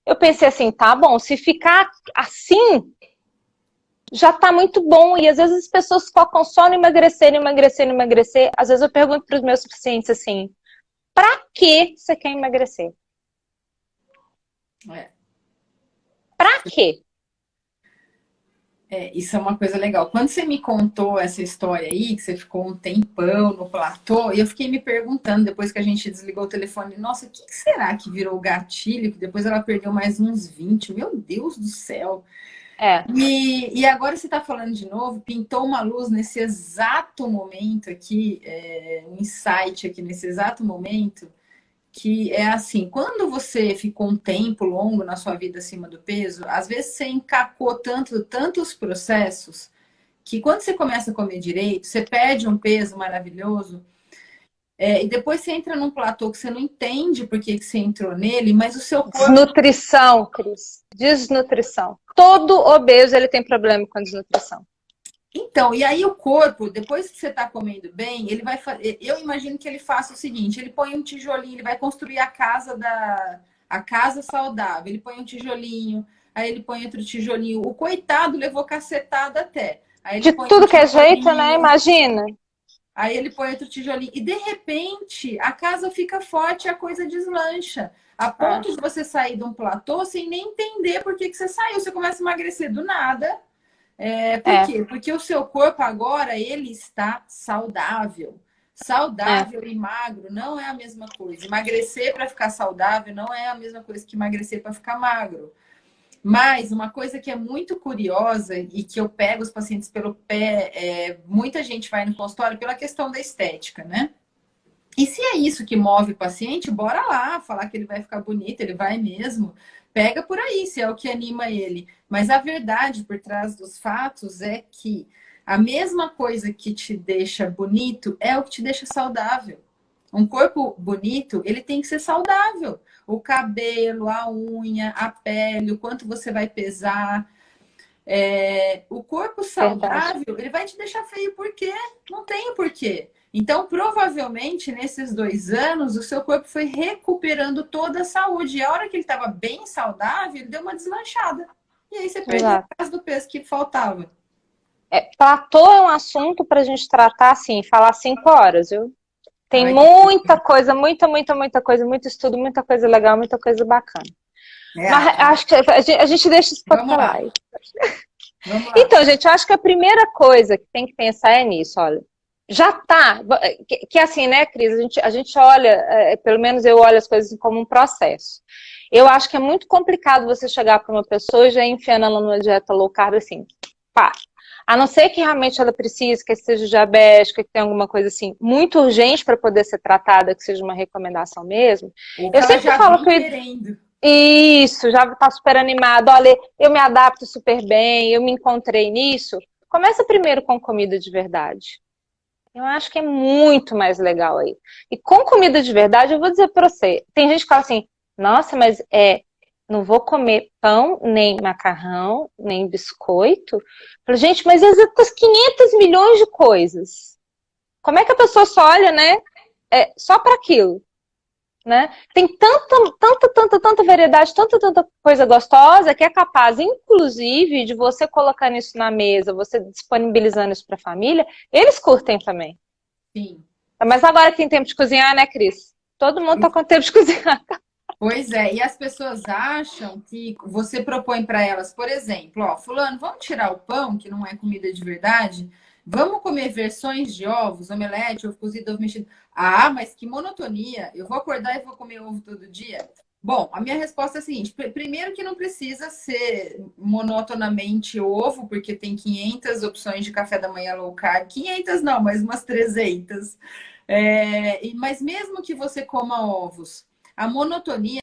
eu pensei assim, tá bom, se ficar assim, já tá muito bom. E às vezes as pessoas focam só no emagrecer, emagrecer, emagrecer. Às vezes eu pergunto para os meus pacientes assim, pra que você quer emagrecer? É. Pra quê? Isso é uma coisa legal. Quando você me contou essa história aí, que você ficou um tempão no platô, eu fiquei me perguntando, depois que a gente desligou o telefone, nossa, o que será que virou o gatilho? Que depois ela perdeu mais uns 20. Meu Deus do céu! É. E agora você está falando de novo, pintou uma luz nesse exato momento aqui, um insight aqui nesse exato momento, que é assim, quando você ficou um tempo longo na sua vida acima do peso, às vezes você encacou tantos processos, que quando você começa a comer direito, você perde um peso maravilhoso, e depois você entra num platô que você não entende por que você entrou nele, mas o seu corpo... Desnutrição, Cris. Desnutrição. Todo obeso ele tem problema com desnutrição. Então, e aí o corpo, depois que você está comendo bem, ele vai fazer. Eu imagino que ele faça o seguinte: ele põe um tijolinho, ele vai construir a casa saudável. Ele põe um tijolinho, aí ele põe outro tijolinho. O coitado levou cacetada até. Aí ele De põe um tudo que é jeito, né? tijolinho, Imagina. aí ele põe outro tijolinho. E de repente a casa fica forte e a coisa deslancha. A ponto de você sair de um platô sem nem entender por que você saiu. Você começa a emagrecer do nada. Por quê? Porque o seu corpo agora, ele está saudável. Saudável e magro não é a mesma coisa. Emagrecer para ficar saudável não é a mesma coisa que emagrecer para ficar magro. Mas uma coisa que é muito curiosa e que eu pego os pacientes pelo pé, muita gente vai no consultório pela questão da estética, né? E se é isso que move o paciente, bora lá, falar que ele vai ficar bonito, ele vai mesmo. Pega por aí, se é o que anima ele. Mas a verdade por trás dos fatos é que a mesma coisa que te deixa bonito é o que te deixa saudável. Um corpo bonito, ele tem que ser saudável. O cabelo, a unha, a pele, o quanto você vai pesar. O corpo saudável, ele vai te deixar feio, por quê? Não tem o porquê. Então, provavelmente, nesses 2 anos, o seu corpo foi recuperando toda a saúde. E a hora que ele estava bem saudável, ele deu uma deslanchada. E aí você perdeu a casa do peso que faltava. Platô é um assunto para a gente tratar assim, falar 5 horas, viu? Tem muita coisa, muita coisa, muito estudo, muita coisa legal, muita coisa bacana. Mas acho que a gente deixa isso para lá. Então, gente, eu acho que a primeira coisa que tem que pensar é nisso, olha. Já tá, que assim, né, Cris, a gente olha, pelo menos eu olho as coisas como um processo. Eu acho que é muito complicado você chegar para uma pessoa e já enfiando ela numa dieta low carb assim, pá. A não ser que realmente ela precise, que seja diabética, que tenha alguma coisa assim, muito urgente para poder ser tratada, que seja uma recomendação mesmo. Eu sempre falo que... Isso, já tá super animado. Olha, eu me adapto super bem, eu me encontrei nisso. Começa primeiro com comida de verdade. Eu acho que é muito mais legal aí. E com comida de verdade, eu vou dizer para você, tem gente que fala assim, nossa, mas não vou comer pão, nem macarrão, nem biscoito. Eu falo, gente, mas existem 500 milhões de coisas. Como é que a pessoa só olha, né? Só para aquilo. Né? Tem tanta variedade, tanta coisa gostosa que é capaz, inclusive, de você colocando isso na mesa, você disponibilizando isso para a família, eles curtem também. Sim. Mas agora que tem tempo de cozinhar, né, Cris? Todo mundo tá com tempo de cozinhar. Pois é, e as pessoas acham que você propõe para elas, por exemplo, ó, fulano, vamos tirar o pão, que não é comida de verdade, vamos comer versões de ovos, omelete, ovo cozido, ovo mexido. Ah, mas que monotonia, eu vou acordar e vou comer ovo todo dia? Bom, a minha resposta é a seguinte, primeiro que não precisa ser monotonamente ovo, porque tem 500 opções de café da manhã low carb, 500 não, mas umas 300. Mas mesmo que você coma ovos, a monotonia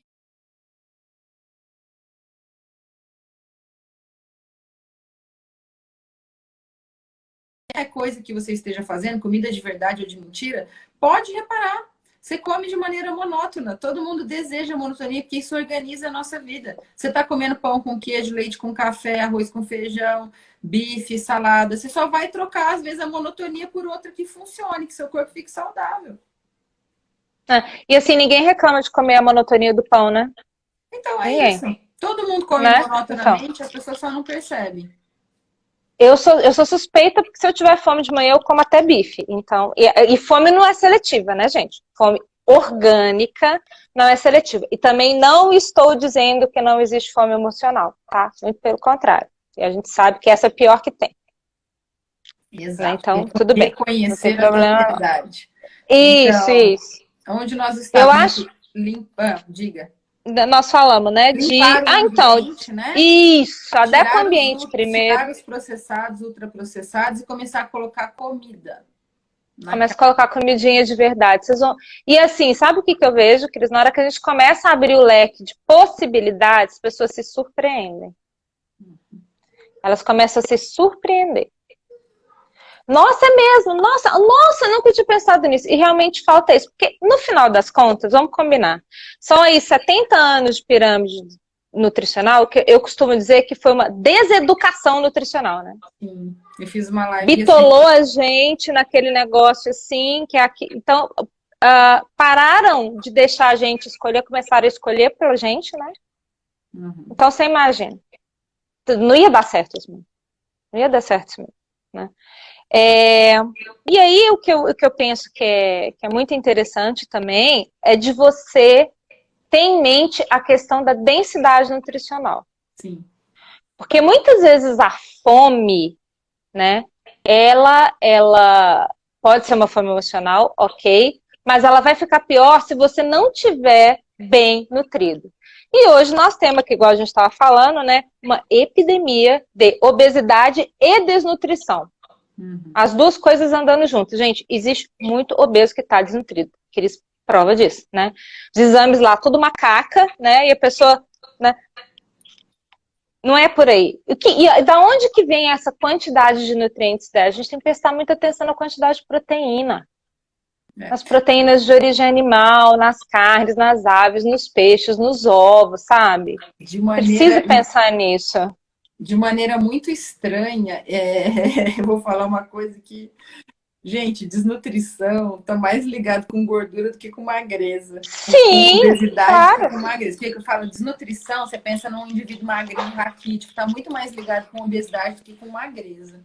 é coisa que você esteja fazendo, comida de verdade ou de mentira, pode reparar. Você come de maneira monótona. Todo mundo deseja monotonia porque isso organiza a nossa vida. Você está comendo pão com queijo, leite com café, arroz com feijão, bife, salada. Você só vai trocar, às vezes, a monotonia por outra que funcione, que seu corpo fique saudável. E assim, ninguém reclama de comer a monotonia do pão, né? Então é Ninguém, isso. Todo mundo come né? Então, monotonamente, as pessoas só não percebem. eu sou suspeita porque se eu tiver fome de manhã eu como até bife. Então, e fome não é seletiva, né, gente? Fome orgânica não é seletiva. E também não estou dizendo que não existe fome emocional, tá? Muito pelo contrário. E a gente sabe que essa é a pior que tem. Né? Exato. Então, tudo bem. Não tem Reconhecer a problema. totalidade. Isso, Então, isso. onde nós Eu estávamos acho, limpando, diga. nós falamos, né, de... Limpar o Ah, então, ambiente, né? isso, adequa o ambiente primeiro. Tirar os processados, ultraprocessados e começar a colocar comida na Começa a casa. colocar comidinha de verdade. Vocês vão... E assim, sabe o que eu vejo, Cris? Na hora que a gente começa a abrir o leque de possibilidades, as pessoas se surpreendem. Elas começam a se surpreender. Nossa, é mesmo? Nossa, nunca tinha pensado nisso. E realmente falta isso. Porque no final das contas, vamos combinar, são aí 70 anos de pirâmide nutricional, que eu costumo dizer que foi uma deseducação nutricional, né? Sim, eu fiz uma live Bitolou a gente naquele negócio assim, que é aqui. Então, pararam de deixar a gente escolher, começaram a escolher pela gente, né? Uhum. Então, você imagina. Não ia dar certo isso mesmo. Não ia dar certo isso mesmo, né? E aí, o que eu penso que é muito interessante também é de você ter em mente a questão da densidade nutricional. Sim. Porque muitas vezes a fome, né, ela pode ser uma fome emocional, ok, mas ela vai ficar pior se você não tiver bem nutrido. E hoje nós temos aqui, igual a gente estava falando, né, uma epidemia de obesidade e desnutrição. Uhum. As duas coisas andando juntas. Gente, existe muito obeso que está desnutrido, que eles prova disso, né? Os exames lá, tudo macaca, né? E a pessoa, né? Não é por aí. E da onde que vem essa quantidade de nutrientes dela? A gente tem que prestar muita atenção na quantidade de proteína. Nas proteínas de origem animal, nas carnes, nas aves, nos peixes, nos ovos, sabe? Precisa pensar nisso. De maneira muito estranha, eu vou falar uma coisa que, gente, desnutrição está mais ligado com gordura do que com magreza. Sim, com obesidade claro. do que com magreza. Por que eu falo desnutrição? Você pensa num indivíduo magrinho, raquítico, está muito mais ligado com obesidade do que com magreza.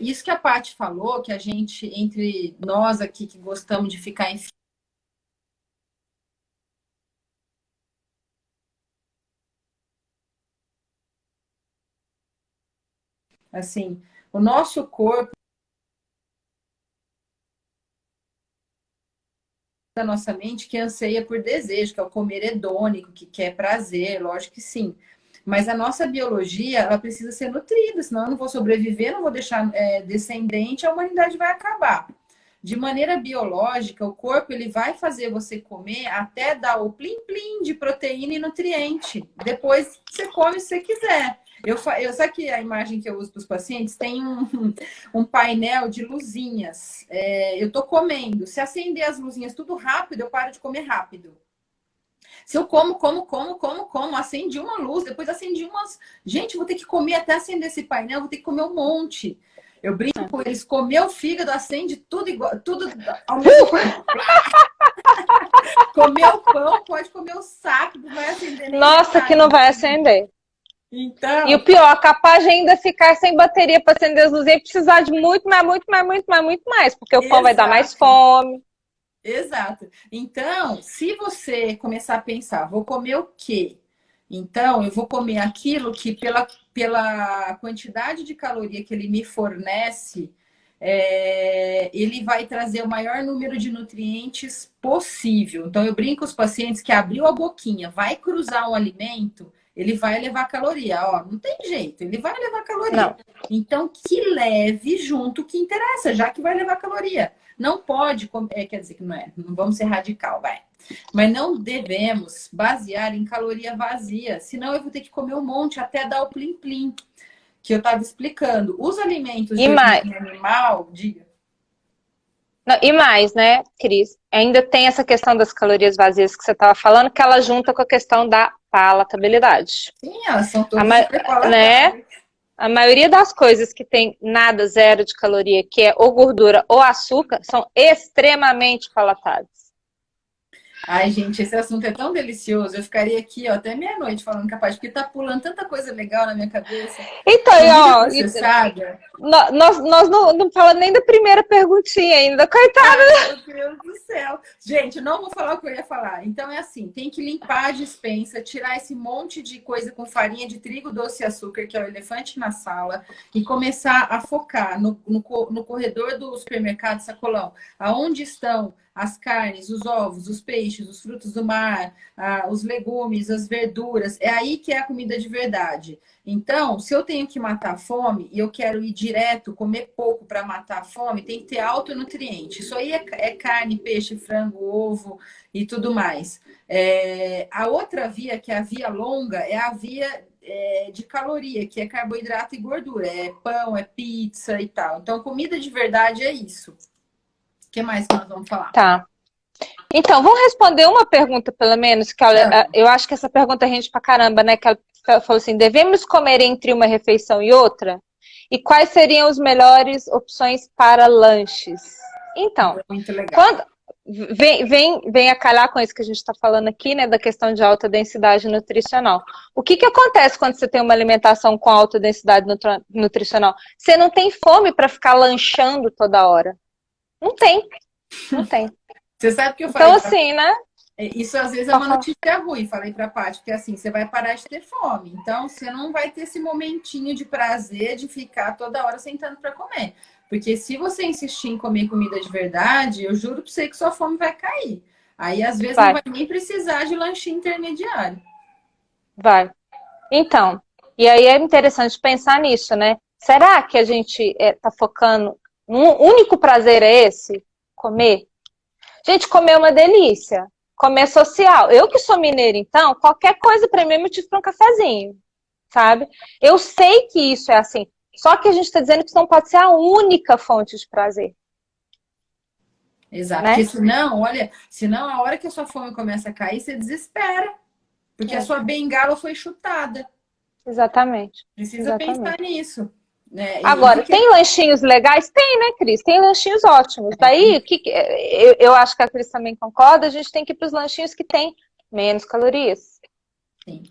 Isso que a Paty falou, que a gente, entre nós aqui que gostamos de ficar em assim, o nosso corpo da nossa mente que anseia por desejo, que é o comer hedônico, que quer prazer, lógico que sim. Mas a nossa biologia, ela precisa ser nutrida, senão eu não vou sobreviver, não vou deixar descendente, a humanidade vai acabar. De maneira biológica, o corpo ele vai fazer você comer até dar o plim-plim de proteína e nutriente. Depois você come se você quiser. Sabe que a imagem que eu uso para os pacientes tem um painel de luzinhas. Eu estou comendo. Se acender as luzinhas tudo rápido, eu paro de comer rápido. Se eu como, acendi uma luz, depois acendi umas. Gente, vou ter que comer até acender esse painel, vou ter que comer um monte. Eu brinco com eles, comer o fígado, acende tudo igual, tudo ao mesmo tempo. Comer o pão, pode comer o saco, não vai acender nem. Nossa, que não vai acender. Então, e o pior, capaz de ainda ficar sem bateria para acender as luzes e precisar de muito mais, porque o pão vai dar mais fome. Exato. Então, se você começar a pensar, vou comer o quê? Então, eu vou comer aquilo que, pela quantidade de caloria que ele me fornece, ele vai trazer o maior número de nutrientes possível. Então, eu brinco com os pacientes que abriu a boquinha, vai cruzar um alimento, ele vai levar caloria. Ó, não tem jeito, ele vai levar caloria. Não. Então, que leve junto o que interessa, já que vai levar caloria. Não pode, quer dizer que não é, não vamos ser radical, vai. Mas não devemos basear em caloria vazia, senão eu vou ter que comer um monte até dar o plim-plim, que eu estava explicando. Os alimentos E de mais, origem animal, diga. não, e mais, né, Cris? Ainda tem essa questão das calorias vazias que você estava falando, que ela junta com a questão da palatabilidade. Sim, elas são A, todas super né? palatáveis. A maioria das coisas que tem nada, zero de caloria, que é ou gordura ou açúcar, são extremamente palatáveis. Ai, gente, esse assunto é tão delicioso. Eu ficaria aqui, ó, até meia-noite falando capaz, porque tá pulando tanta coisa legal na minha cabeça. Então, Comida ó, processada. nós não falamos nem da primeira perguntinha ainda, coitada. Ai, meu Deus do céu. Gente, eu não vou falar o que eu ia falar. Então é assim, tem que limpar a despensa, tirar esse monte de coisa com farinha de trigo, doce e açúcar, que é o elefante na sala, e começar a focar no corredor do supermercado sacolão, aonde estão as carnes, os ovos, os peixes, os frutos do mar, os legumes, as verduras. É aí que é a comida de verdade. Então, se eu tenho que matar a fome e eu quero ir direto, comer pouco para matar a fome, tem que ter alto nutriente. Isso aí é carne, peixe, frango, ovo e tudo mais. A outra via, que é a via longa, é a via de caloria, que é carboidrato e gordura. É pão, é pizza e tal. Então, comida de verdade é isso. O que mais que nós vamos falar? Tá. Então, vamos responder uma pergunta, pelo menos, que eu acho que essa pergunta rende pra caramba, né? Que ela falou assim: devemos comer entre uma refeição e outra? E quais seriam as melhores opções para lanches? Então, Muito legal. quando vem a calhar com isso que a gente está falando aqui, né? Da questão de alta densidade nutricional. O que acontece quando você tem uma alimentação com alta densidade nutricional? Você não tem fome para ficar lanchando toda hora. Não tem, não tem. Você sabe que eu falei. Então, assim, né? Isso às vezes é uma notícia ruim, falei para a Paty, porque assim, você vai parar de ter fome. Então, você não vai ter esse momentinho de prazer de ficar toda hora sentando para comer. Porque se você insistir em comer comida de verdade, eu juro para você que sua fome vai cair. Aí, às vezes, não Vai, vai nem precisar de lanchinho intermediário. vai. Então, e aí é interessante pensar nisso, né? Será que a gente está focando, um único prazer é esse? Comer? Gente, comer é uma delícia. Comer é social. Eu que sou mineira, então, qualquer coisa para mim é motivo para um cafezinho, sabe? Eu sei que isso é assim. Só que a gente está dizendo que isso não pode ser a única fonte de prazer. Exato. Né? Porque senão, olha, senão a hora que a sua fome começa a cair, você desespera. Porque a sua bengala foi chutada. Exatamente. Precisa pensar Exatamente. nisso. Né? Agora, tem lanchinhos legais? Tem, né, Cris? Tem lanchinhos ótimos. Daí, eu acho que a Cris também concorda, a gente tem que ir para os lanchinhos que tem menos calorias. Sim.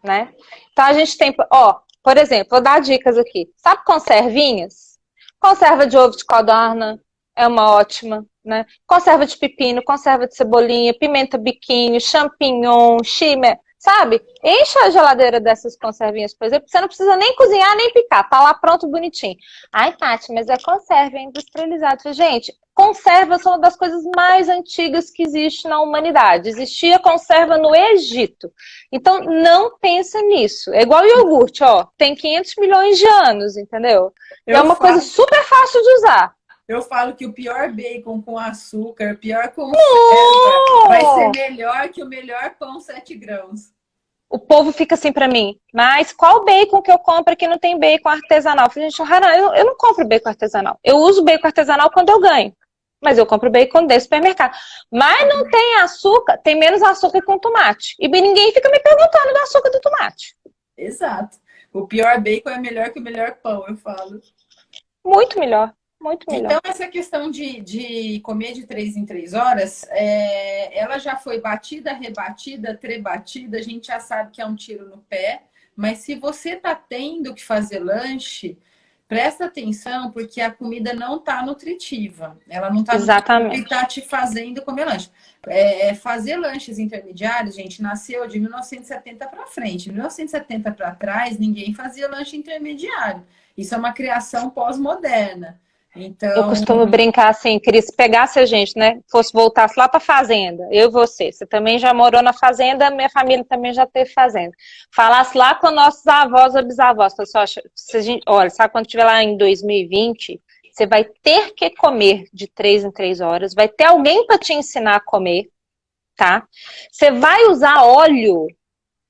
Né? Então, a gente tem, ó, por exemplo, vou dar dicas aqui. Sabe conservinhas? Conserva de ovo de codorna é uma ótima, né? Conserva de pepino, conserva de cebolinha, pimenta biquinho, champignon, chimé, sabe? Enche a geladeira dessas conservinhas, por exemplo, você não precisa nem cozinhar, nem picar, tá lá pronto, bonitinho. Ai, Tati, mas é conserva, é industrializado. Gente, conserva são uma das coisas mais antigas que existe na humanidade. Existia conserva no Egito. Então, não pensa nisso. É igual iogurte, ó. Tem 500 milhões de anos, entendeu? E é uma coisa super fácil de usar. Eu falo que o pior bacon com açúcar, pior conserva, vai ser melhor que o melhor pão 7 grãos. O povo fica assim pra mim, mas qual bacon que eu compro que não tem bacon artesanal? Eu falei, gente, eu não compro bacon artesanal. Eu uso bacon artesanal quando eu ganho. Mas eu compro bacon de supermercado. Mas não tem açúcar, tem menos açúcar que um tomate. E ninguém fica me perguntando do açúcar do tomate. Exato. O pior bacon é melhor que o melhor pão, eu falo. Muito melhor. Muito melhor. Então, essa questão de comer de 3 em 3 horas, ela já foi batida, rebatida, trebatida, a gente já sabe que é um tiro no pé, mas se você está tendo que fazer lanche, presta atenção, porque a comida não está nutritiva. Ela não está nutritiva e Exatamente. está te fazendo comer lanche. Fazer lanches intermediários, gente, nasceu de 1970 para frente. De 1970 para trás, ninguém fazia lanche intermediário. Isso é uma criação pós-moderna. Eu Então, costumo brincar assim, Cris, se pegasse a gente, né? Fosse voltasse lá para a fazenda, eu e você. Você também já morou na fazenda, minha família também já teve fazenda. Falasse lá com nossos avós ou bisavós. Falasse, ó, se a gente, olha, sabe quando estiver lá em 2020, você vai ter que comer de 3 em 3 horas, vai ter alguém para te ensinar a comer, tá? Você vai usar óleo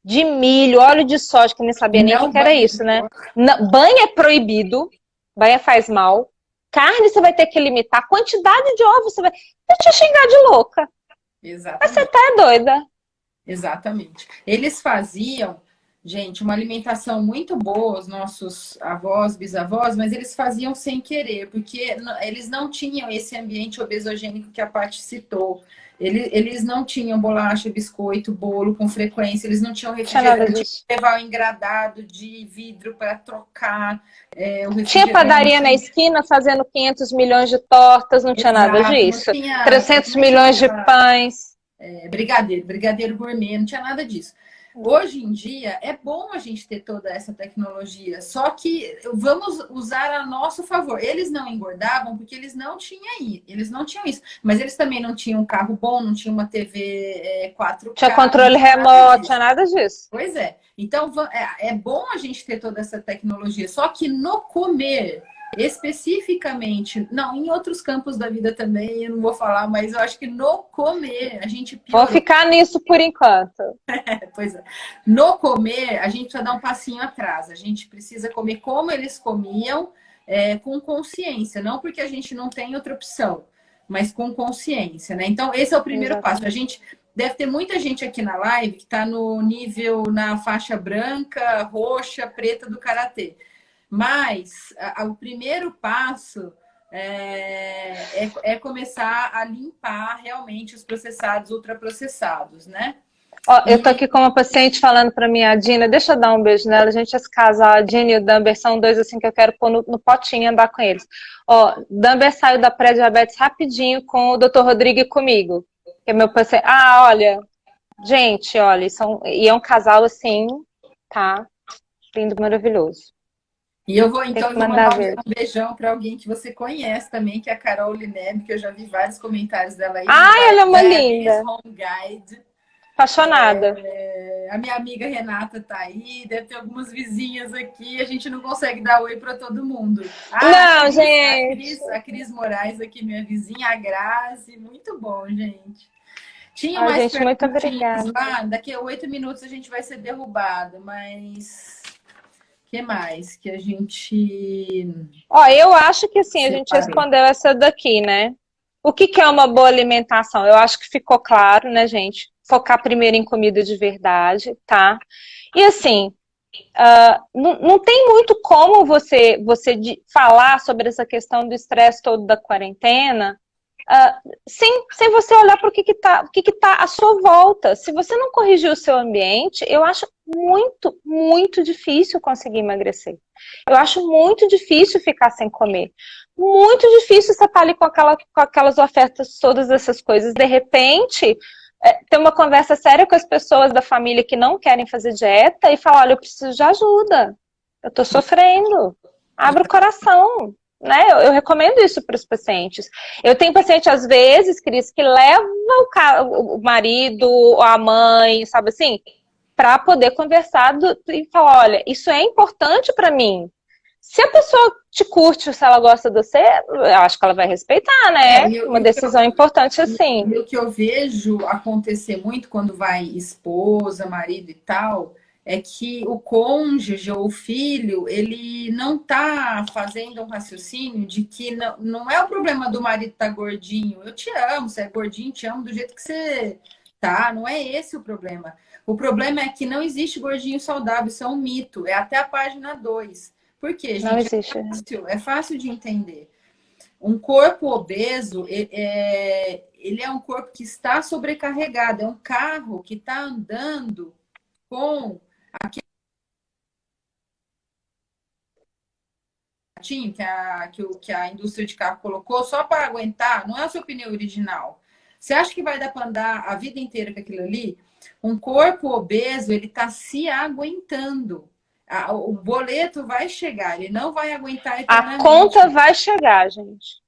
de milho, óleo de soja, que eu nem sabia nem o que não que era banho isso, de né? porco. Banha é proibido, banha faz mal. Carne você vai ter que limitar, quantidade de ovos você vai. Eu te xingar de louca. Mas você Exatamente. tá doida. Exatamente. Eles faziam, gente, uma alimentação muito boa, os nossos avós, bisavós, mas eles faziam sem querer, porque eles não tinham esse ambiente obesogênico que a Paty citou. Eles não tinham bolacha, biscoito, bolo com frequência, eles não tinham Não tinha nada refrigerante, disso. levar o engradado de vidro para trocar o Tinha padaria na refrigerante. esquina fazendo 500 milhões de tortas, não tinha nada Exato, não disso. tinha, 300 não milhões de tinha pães. brigadeiro gourmet, não tinha nada disso. Hoje em dia é bom a gente ter toda essa tecnologia, só que vamos usar a nosso favor. Eles não engordavam porque eles não tinham isso, mas eles também não tinham um carro bom, não tinham uma TV Tinha 4K, não controle tinha nada remoto, disso. tinha nada disso. Pois é. Então é bom a gente ter toda essa tecnologia, só que no comer, especificamente, não, em outros campos da vida também, eu não vou falar, mas eu acho que no comer a gente Vou piorou. ficar nisso por enquanto. Pois é. No comer, a gente precisa dar um passinho atrás. A gente precisa comer como eles comiam, com consciência. Não porque a gente não tem outra opção, mas com consciência, né? Então, esse é o primeiro passo. A Exatamente. gente deve ter muita gente aqui na live que está no nível, na faixa branca, roxa, preta do karatê. Mas o primeiro passo é começar a limpar realmente os processados, ultraprocessados, né? Ó, eu tô E aqui com uma paciente falando pra mim, a Dina, deixa eu dar um beijo nela, a gente ia se casar, a Dina e o Damber são dois assim que eu quero pôr no potinho e andar com eles. Ó, Damber saiu da pré-diabetes rapidinho com o Dr. Rodrigo e comigo, que é meu paciente. Ah, olha, gente, olha, e é um casal assim, tá? Lindo, maravilhoso. eu vou Tem então que eu vou mandar mandar ver. um beijão para alguém que você conhece também, que é a Carol Lineb, que eu já vi vários comentários dela aí no Ai, ela é uma Diabetes linda, Home Guide. apaixonada. A minha amiga Renata tá aí, deve ter algumas vizinhas aqui, a gente não consegue dar oi para todo mundo. Ah, Não, gente. A Cris Moraes aqui, minha vizinha, a Grazi, muito bom, gente. Tinha Ai, mais gente, muito perguntinhas obrigada. lá, daqui a 8 minutos a gente vai ser derrubado, mas que mais que a gente Ó, eu acho que assim, a gente separou? respondeu essa daqui, né? O que que é uma boa alimentação? Eu acho que ficou claro, né, gente? Focar primeiro em comida de verdade, tá? E assim, não tem muito como você falar sobre essa questão do estresse todo da quarentena, sem você olhar para o que tá à sua volta. Se você não corrigir o seu ambiente, eu acho muito, muito difícil conseguir emagrecer. Eu acho muito difícil ficar sem comer. Muito difícil você estar ali com aquelas ofertas, todas essas coisas. De repente, ter uma conversa séria com as pessoas da família que não querem fazer dieta e falar, olha, eu preciso de ajuda. Eu tô sofrendo. Abre o coração. Né? Eu recomendo isso para os pacientes. Eu tenho paciente, às vezes, Cris, que leva o marido, a mãe, sabe assim, para poder conversar e falar, olha, isso é importante para mim. Se a pessoa te curte, se ela gosta de você, eu acho que ela vai respeitar, né? Uma decisão importante assim. E o que eu vejo acontecer muito quando vai esposa, marido e tal, é que o cônjuge ou o filho, ele não tá fazendo um raciocínio de que não é o problema do marido estar gordinho. Eu te amo, você é gordinho, te amo do jeito que você tá. Não é esse o problema. O problema é que não existe gordinho saudável, isso é um mito. É até a página 2. Por quê, Não gente? existe. É fácil de entender. Um corpo obeso, ele é um corpo que está sobrecarregado, é um carro que está andando com que a indústria de carro colocou só para aguentar, não é o seu pneu original. Você acha que vai dar para andar a vida inteira com aquilo ali? Um corpo obeso, ele está se aguentando. O boleto vai chegar, ele não vai aguentar A eternamente. conta vai chegar, gente.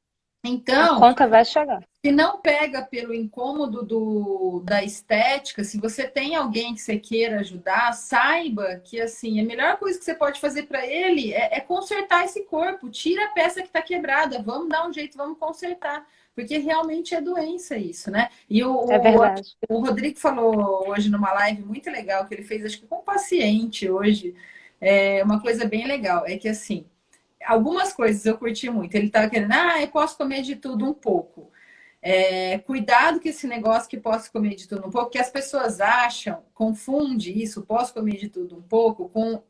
Então, a conta vai chegar. se não pega pelo incômodo da estética, se você tem alguém que você queira ajudar, saiba que assim, a melhor coisa que você pode fazer para ele é consertar esse corpo. Tira a peça que está quebrada, vamos dar um jeito, vamos consertar. Porque realmente é doença isso, né? E É verdade. o Rodrigo falou hoje numa live muito legal que ele fez, acho que com um paciente hoje, uma coisa bem legal, é que assim, algumas coisas eu curti muito. Ele estava querendo, eu posso comer de tudo um pouco. Cuidado com esse negócio que posso comer de tudo um pouco, que as pessoas acham, confunde isso, posso comer de tudo um pouco, com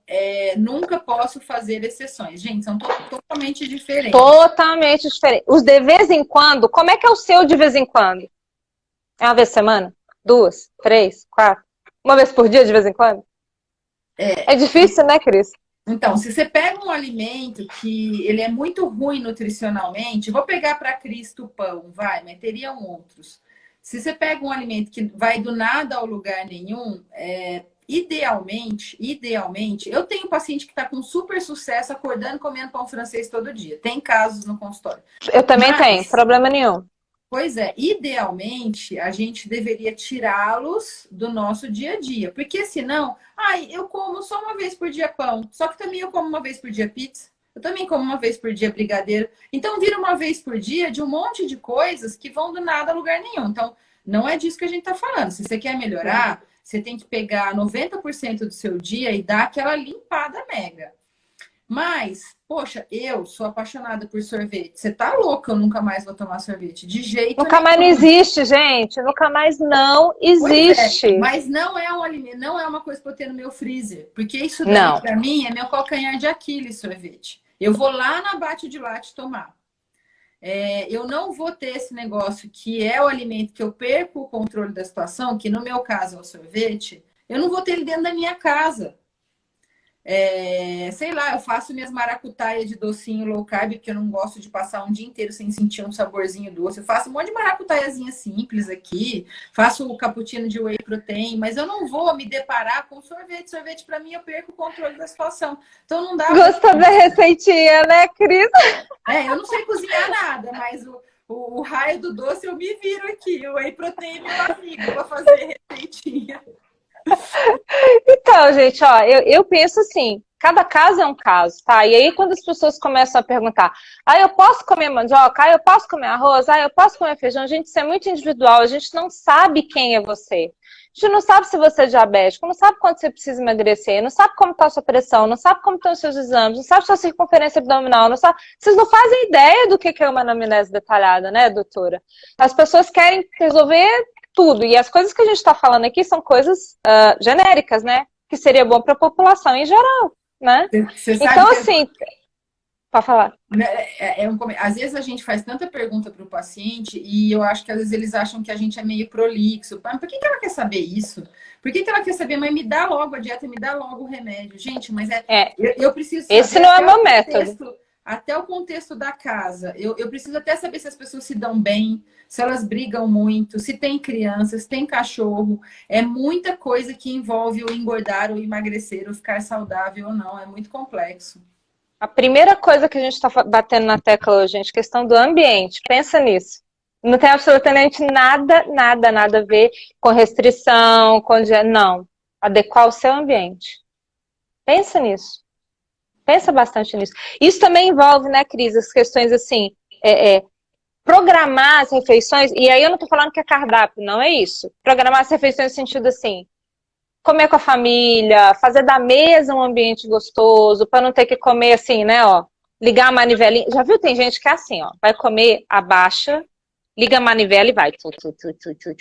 nunca posso fazer exceções. Gente, são totalmente diferentes. Totalmente diferente. Os de vez em quando, como é que é o seu de vez em quando? É uma vez por semana? 2, 3, 4? Uma vez por dia, de vez em quando? É difícil, né, Cris? Então, se você pega um alimento que ele é muito ruim nutricionalmente, vou pegar para Cristo o pão, vai, mas teriam outros. Se você pega um alimento que vai do nada ao lugar nenhum, idealmente, eu tenho um paciente que está com super sucesso acordando comendo pão francês todo dia. Tem casos no consultório. Eu também tenho, problema nenhum. Pois é, idealmente a gente deveria tirá-los do nosso dia a dia, porque senão, eu como só uma vez por dia pão, só que também eu como uma vez por dia pizza, eu também como uma vez por dia brigadeiro, então vira uma vez por dia de um monte de coisas que vão do nada a lugar nenhum. Então, não é disso que a gente está falando. Se você quer melhorar, você tem que pegar 90% do seu dia e dar aquela limpada mega. Mas, poxa, eu sou apaixonada por sorvete. Você tá louca? Eu nunca mais vou tomar sorvete. De jeito Nunca nenhum. mais não existe, gente. Nunca mais não existe. Mas não é um alimento, não é uma coisa para eu ter no meu freezer. Porque isso daí, Não. para mim, é meu calcanhar de Aquiles, sorvete. Eu vou lá na Bate de Latte tomar. Eu não vou ter esse negócio que é o alimento que eu perco o controle da situação, que no meu caso é o sorvete. Eu não vou ter ele dentro da minha casa. Sei lá, eu faço minhas maracutaias de docinho low carb, porque eu não gosto de passar um dia inteiro sem sentir um saborzinho doce. Eu faço um monte de maracutaiazinha simples aqui, faço o cappuccino de whey protein, mas eu não vou me deparar com sorvete. Sorvete, para mim, eu perco o controle da situação. Então não dá. Gostou da receitinha, né, Cris? Eu não sei cozinhar nada, mas o raio do doce eu me viro aqui. O whey protein é meu amigo para fazer receitinha. Então, gente, ó, eu penso assim, cada caso é um caso, tá? E aí, quando as pessoas começam a perguntar, eu posso comer mandioca? Eu posso comer arroz? Eu posso comer feijão? Gente, isso é muito individual, a gente não sabe quem é você. A gente não sabe se você é diabético, não sabe quanto você precisa emagrecer, não sabe como está a sua pressão, não sabe como estão os seus exames, não sabe sua circunferência abdominal, não sabe... Vocês não fazem ideia do que é uma anamnese detalhada, né, doutora? As pessoas querem resolver tudo. E as coisas que a gente está falando aqui são coisas genéricas, né? Que seria bom para a população em geral, né? Então, assim, pode falar. Às vezes a gente faz tanta pergunta para o paciente e eu acho que às vezes eles acham que a gente é meio prolixo. Mas por que ela quer saber isso? Por que ela quer saber? Mas me dá logo a dieta, me dá logo o remédio. Gente, mas eu preciso saber. Esse não é o meu método. Até o contexto da casa. Eu preciso até saber se as pessoas se dão bem, se elas brigam muito, se tem crianças, se tem cachorro. É muita coisa que envolve o engordar, ou emagrecer, ou ficar saudável ou não. É muito complexo. A primeira coisa que a gente está batendo na tecla hoje, gente, questão do ambiente. Pensa nisso. Não tem absolutamente nada a ver com restrição, não. Adequar o seu ambiente. Pensa nisso. Pensa bastante nisso. Isso também envolve, né, Cris, as questões assim, programar as refeições, e aí eu não tô falando que é cardápio, não é isso. Programar as refeições no sentido assim, comer com a família, fazer da mesa um ambiente gostoso, para não ter que comer assim, né, ligar a manivelinha. Já viu, tem gente que é assim, vai comer, abaixa, liga a manivela e vai.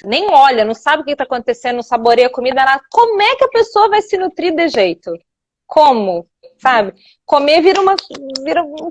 Nem olha, não sabe o que tá acontecendo, não saboreia a comida, nada. Como é que a pessoa vai se nutrir de jeito? Como? Sabe? Comer vira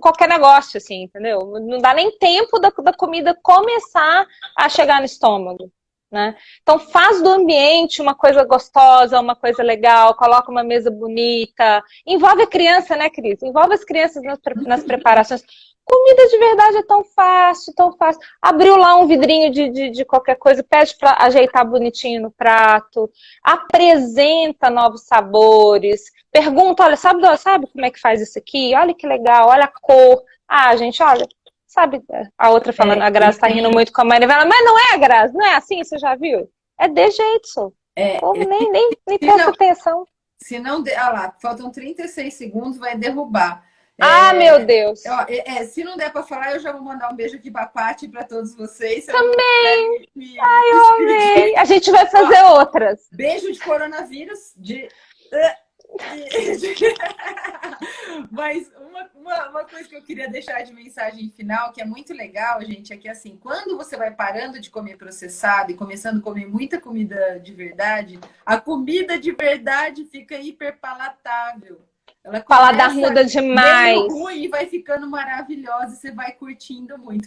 qualquer negócio, assim, entendeu? Não dá nem tempo da comida começar a chegar no estômago. né? Então faz do ambiente uma coisa gostosa, uma coisa legal, coloca uma mesa bonita, envolve a criança, né, Cris? Envolve as crianças nas preparações. Comida de verdade é tão fácil, tão fácil. Abriu lá um vidrinho de qualquer coisa, pede para ajeitar bonitinho no prato, apresenta novos sabores, pergunta, olha, sabe como é que faz isso aqui? Olha que legal, olha a cor. Ah, gente, olha, sabe, a outra falando, a Grazi tá rindo muito com a Manivela, mas não é a Grazi, não é assim, você já viu? É de jeito, só. O povo nem presta atenção. Se não der, olha lá, faltam 36 segundos, vai derrubar. Ah, meu Deus! Se não der para falar, eu já vou mandar um beijo aqui para a Paty e para todos vocês. Também! Ai, eu amei! A gente vai fazer outras. Beijo de coronavírus, Mas uma coisa que eu queria deixar de mensagem final, que é muito legal, gente, é que assim, quando você vai parando de comer processado e começando a comer muita comida de verdade, a comida de verdade fica hiperpalatável. Ela paladar muda demais. Meio ruim e vai ficando maravilhosa e você vai curtindo muito.